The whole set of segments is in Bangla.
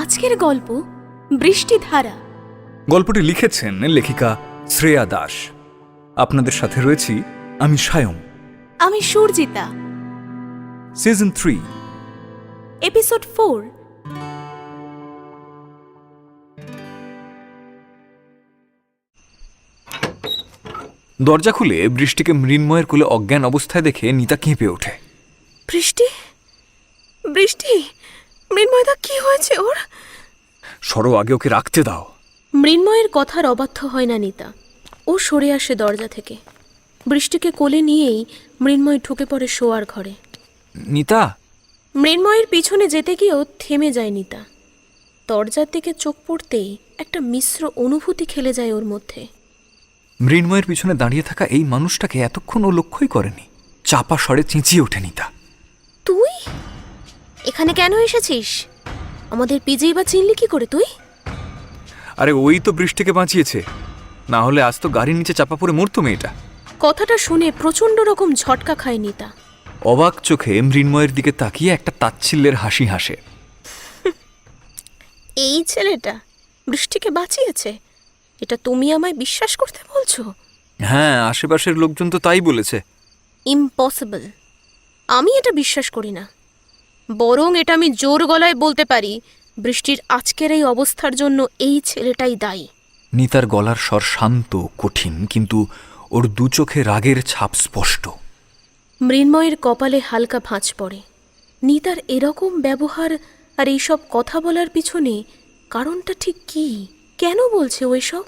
আজকের গল্প বৃষ্টিধারা। গল্পটি লিখেছেন লেখিকা শ্রেয়া দাস। আপনাদের সাথে রয়েছি আমি সায়ম। আমি সুরজিতা। Season 3, episode 4। দরজা খুলে বৃষ্টিকে মৃন্ময়ের কোলে অজ্ঞান অবস্থায় দেখে নিতা কেঁপে ওঠে। বৃষ্টি, বৃষ্টি, মৃন্ময়দা, কি হয়েছে ওর? সরো, আগে ওকে রাখতে দাও। মৃন্ময়ের কথার অবাধ্য হয় না নিতা। ও সরে আসে দরজা থেকে। বৃষ্টিকে কোলে নিয়েই মৃন্ময় ঢুকে পড়ে শোয়ার ঘরে। নিতা। মৃন্ময়ের পিছনে যেতে গিয়েও থেমে যায় নিতা। দরজার দিকে চোখ পড়তেই একটা মিশ্র অনুভূতি খেলে যায় ওর মধ্যে। মৃন্ময়ের পিছনে দাঁড়িয়ে থাকা এই মানুষটাকে এতক্ষণ ও লক্ষ্যই করেনি। চাপা স্বরে চেঁচিয়ে ওঠে নিতা। তুই এখানে কেন এসেছিস? আমাদের পিজেই বা চিনলি কি করে তুই? আরে ওই তো বৃষ্টিকে বাঁচিয়েছে, না হলে আজ তো গাড়ির নিচে চাপা পড়ে মরতো মেয়েটা। কথাটা শুনে প্রচন্ড রকম ঝটকা খায় নিতা। অবাক চোখে মৃন্ময়ের দিকে তাকিয়ে একটা তাচ্ছিল্যের হাসি হাসে। এই ছেলেটা বৃষ্টিকে বাঁচিয়েছে, এটা তুমি আমায় বিশ্বাস করতে বলছো? হ্যাঁ, আশেপাশের লোকজন তো তাই বলেছে। ইম্পসিবল। আমি এটা বিশ্বাস করি না। বরং এটা আমি জোর গলায় বলতে পারি, বৃষ্টির আজকের এই অবস্থার জন্য এই ছেলেটাই দায়ী। নিতার গলার স্বর শান্ত, কঠিন, কিন্তু ওর দু চোখে রাগের ছাপ স্পষ্ট। মৃন্ময়ের কপালে হালকা ভাঁজ পড়ে। নিতার এরকম ব্যবহার আর এইসব কথা বলার পিছনে কারণটা ঠিক কি? কেন বলছে ওইসব?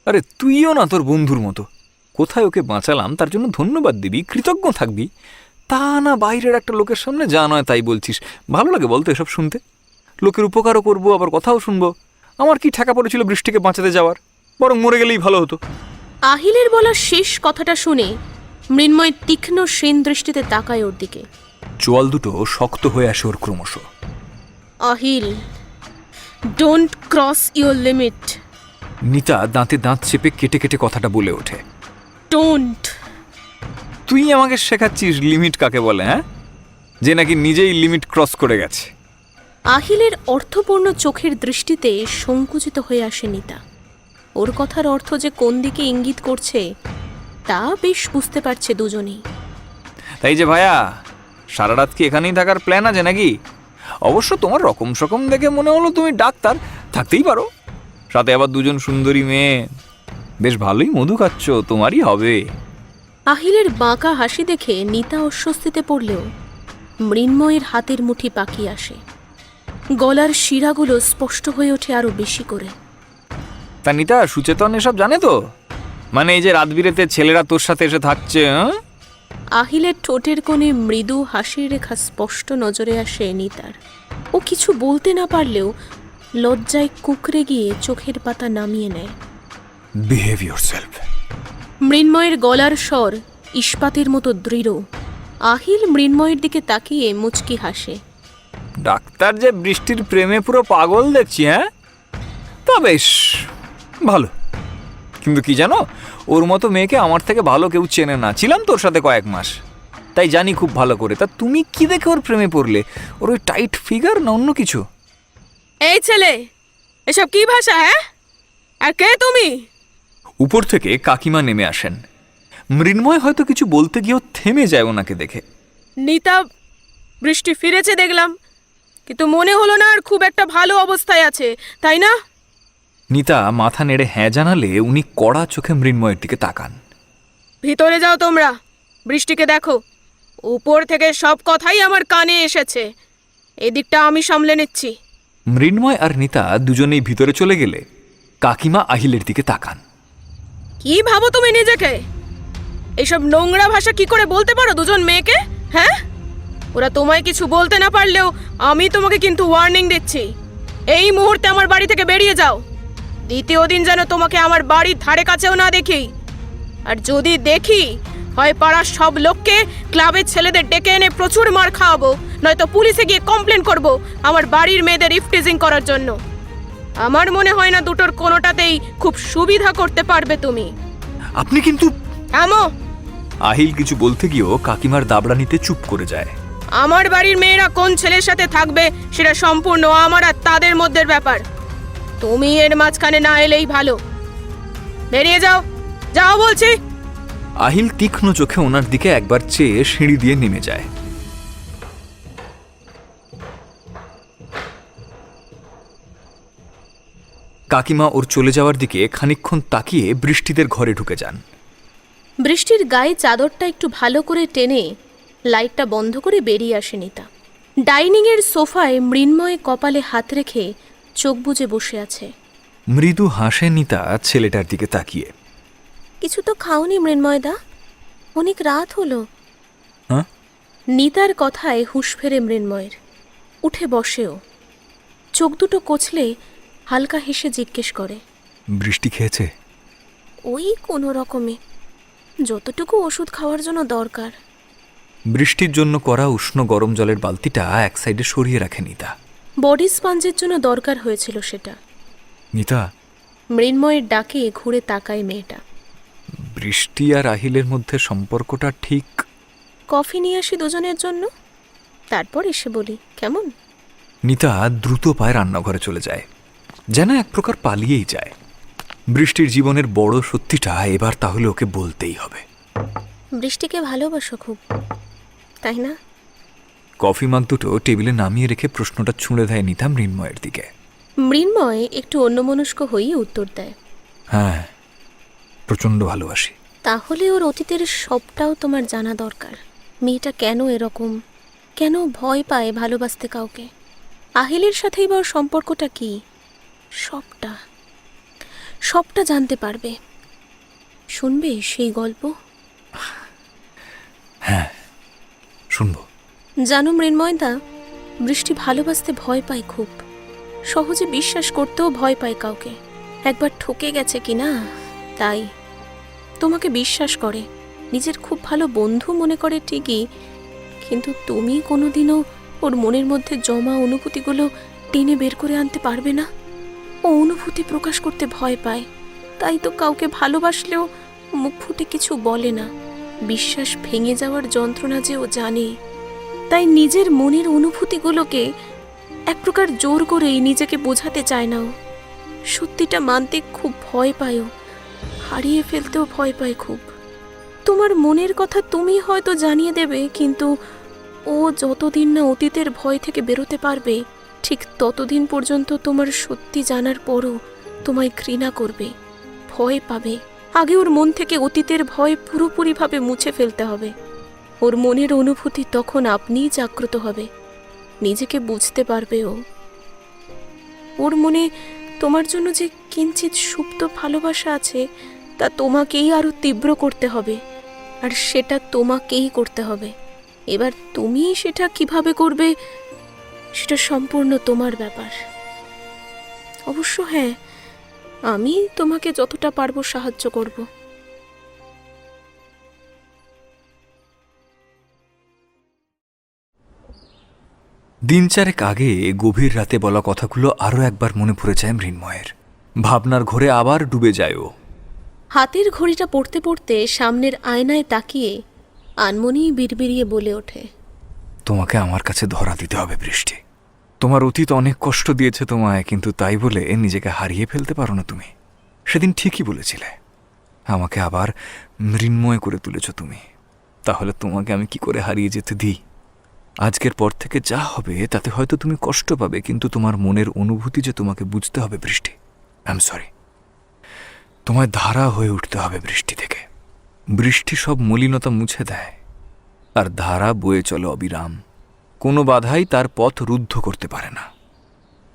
আরে তুইও না তোর বন্ধুর মতো। কোথায় ওকে বাঁচালাম তার জন্য ধন্যবাদ দিবি, কৃতজ্ঞ থাকবি, তা না বাইরের একটা লোকের সামনে যা নয় তাই বলছিস। ভালো লাগে বলতো এসব শুনতে? লোকের উপকারও করবো, আবার কথাও শুনবো। আমার কি ঠেকা পড়েছিল বৃষ্টিকে বাঁচাতে যাওয়ার? বরং মরে গেলেই ভালো হতো। আহিলের বলা শেষ কথাটা শুনে মৃন্ময় তীক্ষ্ণ সেন দৃষ্টিতে তাকায় ওর দিকে। চোয়াল দুটো শক্ত হয়ে আসে ওর ক্রমশ। Aahil, don't cross your limit. Nita দাঁতে দাঁত চেপে কেটে কেটে কথাটা বলে ওঠে। ডোন্ট। তুই আমাকে শেখাচ্ছিস লিমিট কাকে বলে? হ্যাঁ, যে নাকি নিজেই লিমিট ক্রস করে গেছে। আহিলের অর্থপূর্ণ চোখের দৃষ্টিতে সংকুচিত হয়ে আসে নিতা। ওর কথার অর্থ যে কোন দিকে ইঙ্গিত করছে তা বেশ বুঝতে পারছে দুজনেই। তাই যে ভাইয়া, সারা রাত কি এখানেই থাকার প্ল্যান আছে নাকি? অবশ্য তোমার রকম সকম দেখে মনে হলো তুমি ডাক্তার, থাকতেই পারো। সাথে আবার দুজন সুন্দরী মেয়ে, বেশ ভালোই মধু খাচ্ছ, তোমারই হবে। আহিলের বাঁকা হাসি দেখে নিতা অস্বস্তিতে পড়লেও মৃন্ময়ের হাতের মুঠি পাকিয়ে আসে। গলার শিরাগুলো স্পষ্ট হয়ে ওঠে আরো বেশি করে। তা নিতা, সুচেতন এসব জানে তো? মানে এই যে রাত বিরেতে ছেলেরা তোর সাথে এসে থাকছে? আহিলের ঠোঁটের কোণে মৃদু হাসির রেখা স্পষ্ট নজরে আসে নিতার। ও কিছু বলতে না পারলেও লজ্জায় কুঁকড়ে গিয়ে চোখের পাতা নামিয়ে নেয়। Behave yourself. মৃন্ময়ের গলার স্বর ইস্পাতের মতো দৃঢ়। আহিল মৃন্ময়ের দিকে তাকিয়ে মুচকি হাসে। ডাক্তার যে বৃষ্টির প্রেমে পুরো পাগল দেখছি। হ্যাঁ, তা বেশ ভালো। কিন্তু কি জানো, ওর মতো মেয়েকে আমার থেকে ভালো কেউ চেনে না। ছিলাম তোর সাথে কয়েক মাস, তাই জানি খুব ভালো করে। তা তুমি কি দেখে ওর প্রেমে পড়লে? ওর ওই টাইট ফিগার না অন্য কিছু? এই ছেলে, এসব কি ভাষা? হ্যাঁ, আর কে তুমি? উপর থেকে কাকিমা নেমে আসেন। মৃন্ময় হয়তো কিছু বলতে গিয়েও থেমে যায় ওনাকে দেখে। নিতা, বৃষ্টি ফিরেছে দেখলাম, কিন্তু মনে হলো না আর খুব একটা ভালো অবস্থায় আছে, তাই না? নিতা মাথা নেড়ে হ্যাঁ জানালে উনি কড়া চোখে মৃন্ময়ের দিকে তাকান। ভিতরে যাও তোমরা, বৃষ্টিকে দেখো। উপর থেকে সব কথাই আমার কানে এসেছে, এদিকটা আমি সামলে নিচ্ছি। মৃন্ময় আর নিতা দুজনেই ভিতরে চলে গেলে কাকিমা আহিলের দিকে তাকান। কি ভাবো তুমি নিজেকে? এইসব নোংরা ভাষা কি করে বলতে পারো দুজন মেয়েকে? হ্যাঁ, ওরা তোমায় কিছু বলতে না পারলেও আমি তোমাকে কিন্তু ওয়ার্নিং দিচ্ছি, এই মুহূর্তে আমার বাড়ি থেকে বেরিয়ে যাও। দ্বিতীয় দিন যেন তোমাকে আমার বাড়ির ধারে কাছেও না দেখি। আর যদি দেখি, হয় পাড়ার সব লোককে, ক্লাবের ছেলেদের ডেকে এনে প্রচুর মার খাওয়াবো, নয়তো পুলিশে গিয়ে কমপ্লেন করব আমার বাড়ির মেয়েদের ইফটিজিং করার জন্য। আমার মনে হয় না দুটোর কোনোটাতেই খুব সুবিধা করতে পারবে তুমি। আপনি কিন্তু থামো। আহিল কিছু বলতে গিয়েও কাকিমার দাবড়া নিতে চুপ করে যায়। আমার বাড়ির মেয়েরা কোন ছেলের সাথে থাকবে সেটা সম্পূর্ণ আমার আর তাদের মধ্যে ব্যাপার। তুমি এর মাঝখানে না এলেই ভালো। বেরিয়ে যাও, যাও বলছি। আহিল তীক্ষ্ণ চোখে ওনার দিকে একবার চেয়ে সিঁড়ি দিয়ে নেমে যায়। কাকিমা ওর চলে যাওয়ার দিকে খানিকক্ষণ তাকিয়ে বৃষ্টিদের ঘরে ঢুকে যান। বৃষ্টির গায়ে চাদরটা একটু ভালো করে টেনে লাইটটা বন্ধ করে বেরিয়ে আসে নিতা। ডাইনিংয়ের সোফায় মৃন্ময় কপালে হাত রেখে চোখ বুজে বসে আছে। মৃদু হাসে নিতা ছেলেটার দিকে তাকিয়ে। কিছু তো খাওনি মৃন্ময়দা, অনেক রাত হলো। হ্যাঁ? নিতার কথায় হুঁশ ফেরে মৃন্ময়ের। উঠে বসেও চোখ দুটো কচলে হালকা হেসে জিজ্ঞেস করে, বৃষ্টি খেয়েছে? ওই কোনো রকমে, যতটুকু ওষুধ খাওয়ার জন্য দরকার। বৃষ্টির জন্য করা উষ্ণ গরম জলের বালতিটা এক সাইডে সরিয়ে রাখে নিতা। বডি স্পঞ্জের জন্য দরকার হয়েছিল সেটা। নিতা, মৃন্ময়ের ডাকে ঘুরে তাকায় মেয়েটা। বৃষ্টি আর আহিলের মধ্যে সম্পর্কটা ঠিক। কফি নিয়ে আসি দুজনের জন্য, তারপর এসে বলি, কেমন? নিতা দ্রুত পায়ে রান্নাঘরে চলে যায়, যেন এক প্রকার পালিয়েই যায়। বৃষ্টির জীবনের বড় সত্যিটা এবার তাহলে ওকে বলতেই হবে। বৃষ্টিকে ভালোবাসো খুব, তাই না? কফি মাগ দুটো টেবিলে নামিয়ে রেখে প্রশ্নটা ছুঁড়ে দেয় নিতা মৃন্ময়ের দিকে। মৃন্ময় একটু অন্যমনস্ক হয়েই উত্তর দেয়, হ্যাঁ, প্রচণ্ড ভালোবাসি। তাহলে ওর অতীতের সবটাও তোমার জানা দরকার। মেয়েটা কেন এরকম, কেন ভয় পায় ভালোবাসতে কাউকে, আহিলের সাথেই বা ওর সম্পর্কটা কি, সবটা সবটা জানতে পারবে। শুনবে সেই গল্প? হ্যাঁ, শুনবো। জানো মৃন্ময়দা, বৃষ্টি ভালোবাসতে ভয় পায় খুব, সহজে বিশ্বাস করতেও ভয় পায় কাউকে। একবার ঠকে গেছে কিনা, তাই তোমাকে বিশ্বাস করে, নিজের খুব ভালো বন্ধু মনে করে ঠিকই, কিন্তু তুমি কোনোদিনও ওর মনের মধ্যে জমা অনুভূতিগুলো টেনে বের করে আনতে পারবে না। ও অনুভূতি প্রকাশ করতে ভয় পায়, তাই তো কাউকে ভালোবাসলেও মুখ ফুটে কিছু বলে না। বিশ্বাস ভেঙে যাওয়ার যন্ত্রণা যে ও জানে, তাই নিজের মনের অনুভূতিগুলোকে এক প্রকার জোর করেই নিজেকে বোঝাতে চায় না। ও সত্যিটা মানতে খুব ভয় পায়, হারিয়ে ফেলতেও ভয় পায় খুব। তোমার মনের কথা তুমি হয়তো জানিয়ে দেবে, কিন্তু ও যতদিন না অতীতের ভয় থেকে বেরোতে পারবে, ঠিক ততদিন পর্যন্ত তোমার সত্যি জানার পরও তোমায় ঘৃণা করবে, ভয় পাবে। আগে ওর মন থেকে অতীতের ভয় পুরোপুরিভাবে মুছে ফেলতে হবে। ওর মনের অনুভূতি তখন আপনিই জাগ্রত হবে, নিজেকে বুঝতে পারবে ও। ওর মনে তোমার জন্য যে কিঞ্চিত সুপ্ত ভালোবাসা আছে, তা তোমাকেই আরো তীব্র করতে হবে, আর সেটা তোমাকেই করতে হবে। এবার তুমি সেটা কিভাবে করবে, সেটা সম্পূর্ণ তোমার ব্যাপার। অবশ্য হ্যাঁ, আমি তোমাকে যতটা পারবো সাহায্য করব। দিন চারেক আগে গভীর রাতে বলা কথাগুলো আরও একবার মনে পড়ে যায় মৃন্ময়ের। ভাবনার ঘোরে আবার ডুবে যায় ও। হাতের ঘড়িটা পড়তে পড়তে সামনের আয়নায় তাকিয়ে আনমনি বিড়বিড়িয়ে বলে ওঠে, তোমাকে আমার কাছে ধরা দিতে হবে বৃষ্টি। তোমার অতীত অনেক কষ্ট দিয়েছে তোমায়, কিন্তু তাই বলে নিজেকে হারিয়ে ফেলতে পারো না তুমি। সেদিন ঠিকই বলেছিলে, আমাকে আবার মৃন্ময় করে তুলেছ তুমি। তাহলে তোমাকে আমি কি করে হারিয়ে যেতে দিই? আজকের পর থেকে যা হবে তাতে হয়তো তুমি কষ্ট পাবে, কিন্তু তোমার মনের অনুভূতি যে তোমাকে বুঝতে হবে বৃষ্টি। I am sorry. তোমায় ধারা হয়ে উঠতে হবে বৃষ্টি থেকে। বৃষ্টি সব মলিনতা মুছে দেয়, আর ধারা বয়ে চলে অবিরাম। কোনো বাধাই তার পথ রুদ্ধ করতে পারে না।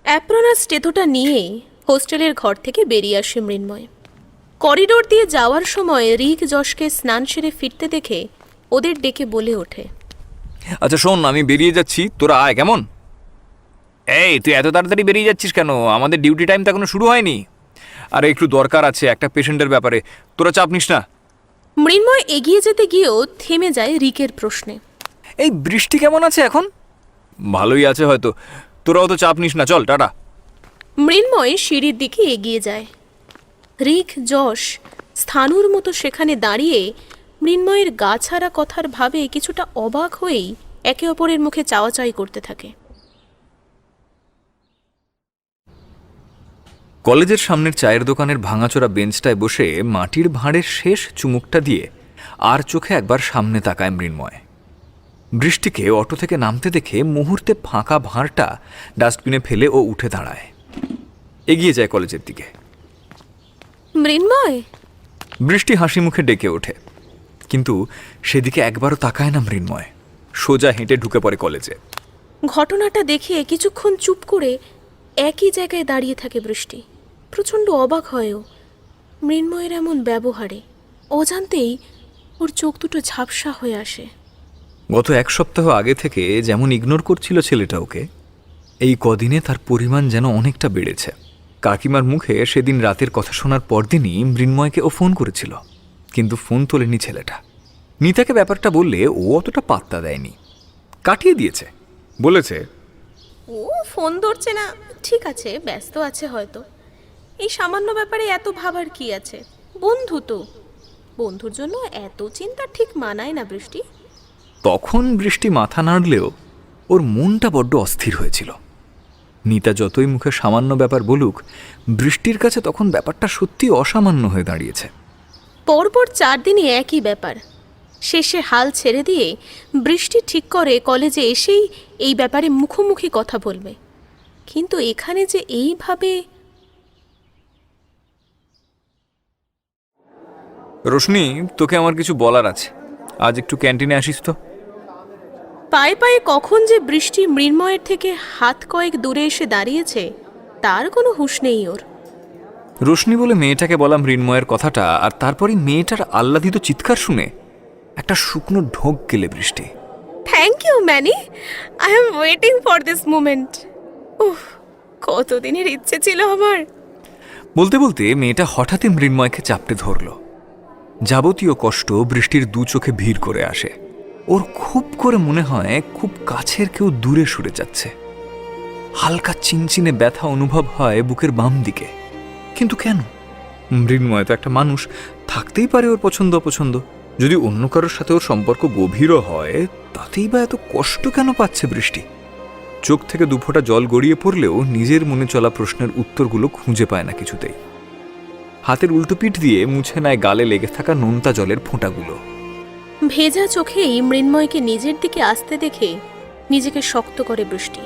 অ্যাপ্রোনা স্টেথোটা নিয়ে হোস্টেলের ঘর থেকে বেরিয়ে আসে মৃন্ময়। করিডোর দিয়ে যাওয়ার সময় রিক যশকে স্নান সেরে ফিরতে দেখে ওদের ডেকে বলে ওঠে, আচ্ছা শোন, আমি বেরিয়ে যাচ্ছি, তোরা আয় কেমন? এই তুই এত তাড়াতাড়ি বেরিয়ে যাচ্ছিস কেন? আমাদের ডিউটি টাইম তো এখনো শুরু হয়নি। আর একটু দরকার আছে একটা পেশেন্টের ব্যাপারে, তোরা চাপ নিস না। মৃন্ময় এগিয়ে যেতে গিয়েও থেমে যায় রিকের প্রশ্নে। এই বৃষ্টি কেমন আছে এখন? ভালোই আছে হয়তো, তোরাও তো চাপ নিস না, চল টাটা। মৃন্ময় সিঁড়ির দিকে এগিয়ে যায়। রিক যশ স্থানুর মতো সেখানে দাঁড়িয়ে মৃন্ময়ের গা ছাড়া কথার ভাবে কিছুটা অবাক হয়েই একে অপরের মুখে চাওয়াচাই করতে থাকে। কলেজের সামনের চায়ের দোকানের ভাঙাচোরা বেঞ্চটায় বসে মাটির ভাঁড়ের শেষ চুমুকটা দিয়ে আর চোখে একবার সামনে তাকায় মৃন্ময়। বৃষ্টিকে অটো থেকে নামতে দেখে মুহূর্তে ফাঁকা ভাঁড়টা ডাস্টবিনে ফেলে ও উঠে দাঁড়ায়, এগিয়ে যায় কলেজের দিকে। মৃন্ময়! বৃষ্টি হাসি মুখে ডেকে ওঠে, কিন্তু সেদিকে একবারও তাকায় না মৃন্ময়। সোজা হেঁটে ঢুকে পড়ে কলেজে। ঘটনাটা দেখে কিছুক্ষণ চুপ করে একই জায়গায় দাঁড়িয়ে থাকে বৃষ্টি। প্রচণ্ড অবাক হয়ও মৃন্ময়ের এমন ব্যবহারে। অজান্তেই ওর চোখ দুটো ঝাপসা হয়ে আসে। গত এক সপ্তাহ আগে থেকে যেমন ইগনোর করছিল ছেলেটা ওকে, এই কদিনে তার পরিমাণ যেন অনেকটা বেড়েছে। কাকিমার মুখে সেদিন রাতের কথা শোনার পরদিনই মৃন্ময়কে ও ফোন করেছিল, কিন্তু ফোন তোলেনি ছেলেটা। নিতাকে ব্যাপারটা বললে ও অতটা পাত্তা দেয়নি, কাটিয়ে দিয়েছে। বলেছে ও ফোন ধরছে না, ঠিক আছে, ব্যস্ত আছে হয়তো। এই সামান্য ব্যাপারে এত ভাবার কি আছে? বন্ধু তো, বন্ধুর জন্য এত চিন্তা ঠিক মানায় না বৃষ্টি। তখন বৃষ্টি মাথা নাড়লেও ওর মনটা বড্ড অস্থির হয়েছিল। নিতা যতই মুখে সামান্য ব্যাপার বলুক, বৃষ্টির কাছে তখন ব্যাপারটা সত্যি অসামান্য হয়ে দাঁড়িয়েছে। পরপর 4 দিনই একই ব্যাপার। শেষে হাল ছেড়ে দিয়ে বৃষ্টি ঠিক করে কলেজে এসেই এই ব্যাপারে মুখোমুখি কথা বলবে। কিন্তু এখানে যে এইভাবে... রোশনি, তোকে আমার কিছু বলার আছে, আজ একটু ক্যান্টিনে আসিস তো। পায়ে পায়ে কখন যে বৃষ্টি মৃন্ময়ের থেকে হাত কয়েক দূরে এসে দাঁড়িয়েছে তার কোনো হুঁশ নেই ওর। রোশনি বলে মেয়েটাকে বলা মৃন্ময়ের কথাটা, আর তারপরই মেয়েটার আহ্লাদিত চিৎকার শুনে একটা শুকনো ঢোক গেলে বৃষ্টি। Thank you many, I am waiting for this moment. উফ, কতদিনের ইচ্ছে ছিল আমার। বলতে বলতে মেয়েটা হঠাৎই মৃন্ময়কে চাপটে ধরল। যাবতীয় কষ্ট বৃষ্টির দু চোখে ভিড় করে আসে। ওর খুব করে মনে হয় খুব কাছের কেউ দূরে সরে যাচ্ছে। হালকা চিনচিনে ব্যথা অনুভব হয় বুকের বাম দিকে। কিন্তু কেন? মৃন্ময় তো একটা মানুষ, থাকতেই পারে ওর পছন্দ অপছন্দ। যদি অন্য কারোর সাথে ওর সম্পর্ক গভীরও হয়, তাতেই বা এত কষ্ট কেন পাচ্ছে বৃষ্টি? চোখ থেকে দুফোঁটা জল গড়িয়ে পড়লেও নিজের মনে চলা প্রশ্নের উত্তরগুলো খুঁজে পায় না কিছুতেই। হাতের উল্টো পিঠ দিয়ে মুছে নেয় গালে লেগে থাকা নোনতা জলের ফোঁটাগুলো। ভেজা চোখেই মৃন্ময়কে নিজের দিকে আসতে দেখে নিজেকে শক্ত করে বৃষ্টি।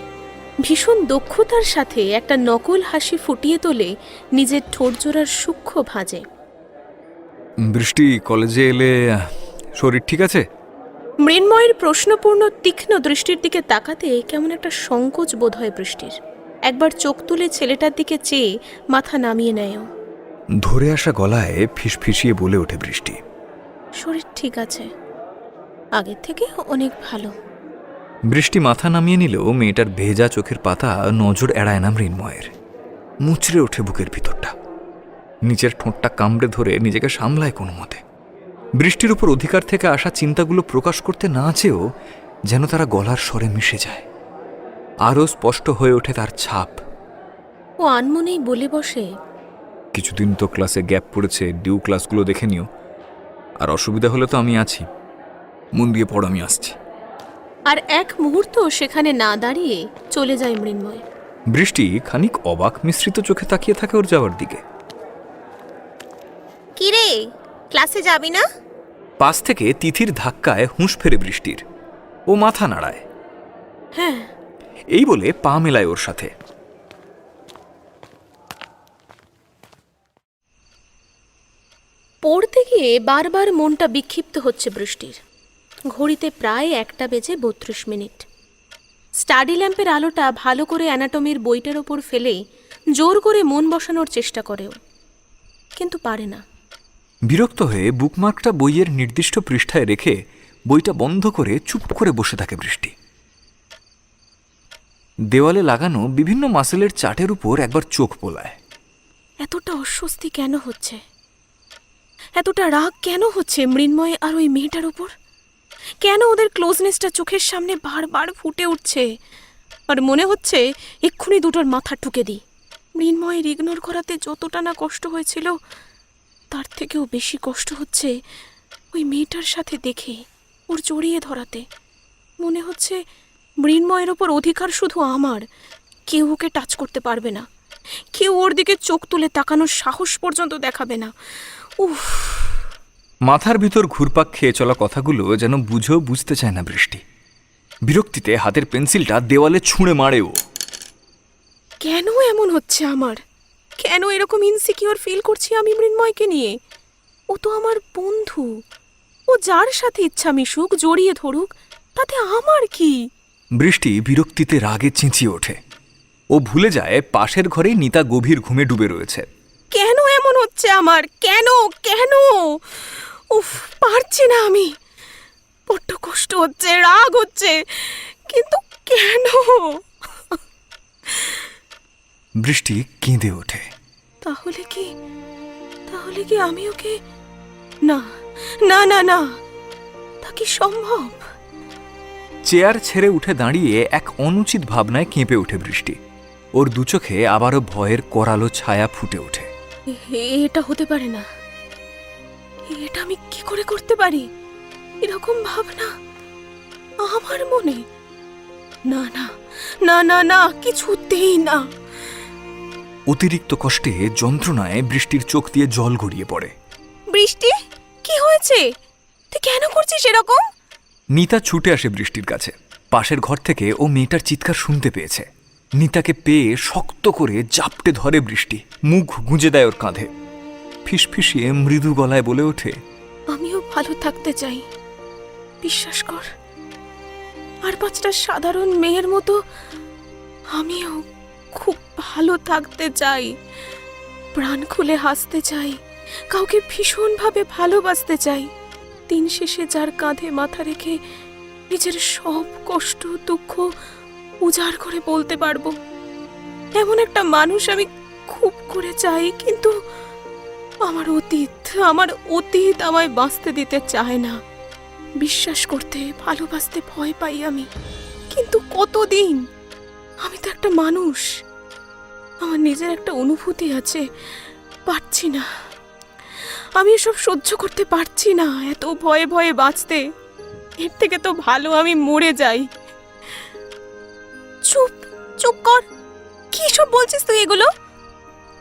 ভীষণ দক্ষতার সাথে একটা নকল হাসি ফুটিয়ে তোলে নিজের ঠোঁটজোড়ার সূক্ষ্ম ভাঁজে। বৃষ্টি, কলেজে এলে শরীর ঠিক আছে? মৃন্ময়ের প্রশ্নপূর্ণ তীক্ষ্ণ দৃষ্টির দিকে তাকাতে কেমন একটা সংকোচ বোধ হয় বৃষ্টির। একবার চোখ তুলে ছেলেটার দিকে চেয়ে মাথা নামিয়ে নেয়। ধরে আসা গলায় ফিসফিসিয়ে বলে ওঠে বৃষ্টি, শরীর ঠিক আছে, আগের থেকে অনেক ভালো। বৃষ্টি মাথা নামিয়ে নিলেও মেয়েটার ভেজা চোখের পাতা নজর এড়ায় না মৃন্ময়ের। মুচড়ে ওঠে বুকের ভিতরটা। নিচের ঠোঁটটা কামড়ে ধরে নিজেকে সামলায় কোনো মতে। বৃষ্টির উপর অধিকার থেকে আসা চিন্তাগুলো প্রকাশ করতে না চেয়েও যেন তারা গলার স্বরে মিশে যায়। আরও স্পষ্ট হয়ে ওঠে তার ছাপ। ও আনমনেই বলে বসে, কিছুদিন তো ক্লাসে গ্যাপ পড়েছে, ডিউ ক্লাসগুলো দেখে নিও। আর অসুবিধা হলে তো আমি আছি, মন দিয়ে পড়, আমি আসছি। আর এক মুহূর্ত সেখানে না দাঁড়িয়ে চলে যায় মৃন্ময়। বৃষ্টি খানিক অবাক মিশ্রিত চোখে তাকিয়ে থাকে ওর যাওয়ার দিকে। কিরে, ক্লাসে যাবি না? পাশ থেকে তিথির ধাক্কায় হুঁশ ফেরে বৃষ্টির। ও মাথা নাড়ায়। হ্যাঁ। এই বলে পা মেলায় ওর সাথে। পড়তে গিয়ে বারবার মনটা বিক্ষিপ্ত হচ্ছে বৃষ্টির। ঘড়িতে প্রায় 1:32 স্টাডি ল্যাম্পের আলোটা ভালো করে অ্যানাটমির বইটার ওপর ফেলে জোর করে মন বসানোর চেষ্টা করেও, কিন্তু পারে না। বিরক্ত হয়ে বুকমার্কটা বইয়ের নির্দিষ্ট পৃষ্ঠায় রেখে বইটা বন্ধ করে চুপ করে বসে থাকে বৃষ্টি। দেওয়ালে লাগানো বিভিন্ন মাসেলের চার্টের উপর একবার চোখ বোলায়। এতটা অস্বস্তি কেন হচ্ছে? এতটা রাগ কেন হচ্ছে মৃন্ময় আর ওই মেয়েটার উপর? কেন ওদের ক্লোজনেসটা চোখের সামনে বারবার ফুটে উঠছে? আর মনে হচ্ছে এক্ষুনি দুটোর মাথা ঠুকে দিই। মৃন্ময়ের ইগনোর করাতে যতটা না কষ্ট হয়েছিল, তার থেকেও বেশি কষ্ট হচ্ছে ওই মেয়েটার সাথে দেখে, ওর জড়িয়ে ধরাতে। মনে হচ্ছে মৃন্ময়ের ওপর অধিকার শুধু আমার, কেউ ওকে টাচ করতে পারবে না, কেউ ওর দিকে চোখ তুলে তাকানোর সাহস পর্যন্ত দেখাবে না। উফ, মাথার ভিতর ঘুরপাক খেয়ে চলা কথাগুলো যেন বুঝেও বুঝতে চায় না বৃষ্টি। বিরক্তিতে হাতের পেন্সিলটা দেওয়ালে ছুঁড়ে মারে ও। কেন এমন হচ্ছে আমার? কেন এরকম ইনসিকিউর ফিল করছি আমি মৃন্ময়কে নিয়ে? ও তো আমার বন্ধু, ও যার সাথে ইচ্ছা মিশুক, জড়িয়ে ধরুক, তাতে আমার কি? বৃষ্টি বিরক্তিতে রাগে চেঁচিয়ে ওঠে। ও ভুলে যায় পাশের ঘরে নিতা গভীর ঘুমে ডুবে রয়েছে। কেন এমন হচ্ছে আমার? কেন কেন? উফ, পারছি না আমি। বড্ড কষ্ট হচ্ছে, রাগ হচ্ছে, কিন্তু কেন? বৃষ্টি কেঁদে ওঠে। তাহলে কি আমি ওকে... না না না না, তা কি সম্ভব? চেয়ার ছেড়ে উঠে দাঁড়িয়ে এক অনুচিত ভাবনায় কেঁপে ওঠে বৃষ্টি। ওর দুচোখে আবারও ভয়ের করালো ছায়া ফুটে ওঠে। এটা হতে পারে না। এটা আমি কি করে করতে পারি? এরকম ভাবনা আমার মনে? না না না না না, কিছুতেই না। অতিরিক্ত কষ্টে, যন্ত্রণায় বৃষ্টির চোখ দিয়ে জল গড়িয়ে পড়ে। বৃষ্টি, কি হয়েছে? তুই কেন করছিস এরকম? নিতা ছুটে আসে বৃষ্টির কাছে। পাশের ঘর থেকে ও মেয়েটার চিৎকার শুনতে পেয়েছে। নিতাকে পেয়ে শক্ত করে জাপটে ধরে বৃষ্টি, মুখ গুঁজে দেয় ওর কাঁধে। ফিসফিসিয়ে মৃদু গলায় বলে ওঠে, আমিও ভালো থাকতে চাই, বিশ্বাস কর। আর 5টা সাধারণ মেয়ের মতো আমিও খুব ভালো থাকতে চাই, প্রাণ খুলে হাসতে চাই, কাউকে ভীষণভাবে ভালোবাসতে চাই। দিন শেষে যার কাঁধে মাথা রেখে নিজের সব কষ্ট দুঃখ উজাড় করে বলতে পারবো, এমন একটা মানুষ আমি খুব করে চাই। কিন্তু আমার অতীত আমায় বাঁচতে দিতে চায় না। বিশ্বাস করতে, ভালোবাসতে ভয় পাই আমি। কিন্তু কতদিন? আমি তো একটা মানুষ, আমার নিজের একটা অনুভূতি আছে। পারছি না, আমি এসব সহ্য করতে পারছি না। এত ভয়ে ভয়ে বাঁচতে, এর থেকে তো ভালো আমি মরে যাই। চুপ চুপ কর, কি সব বলছিস তুই এগুলো?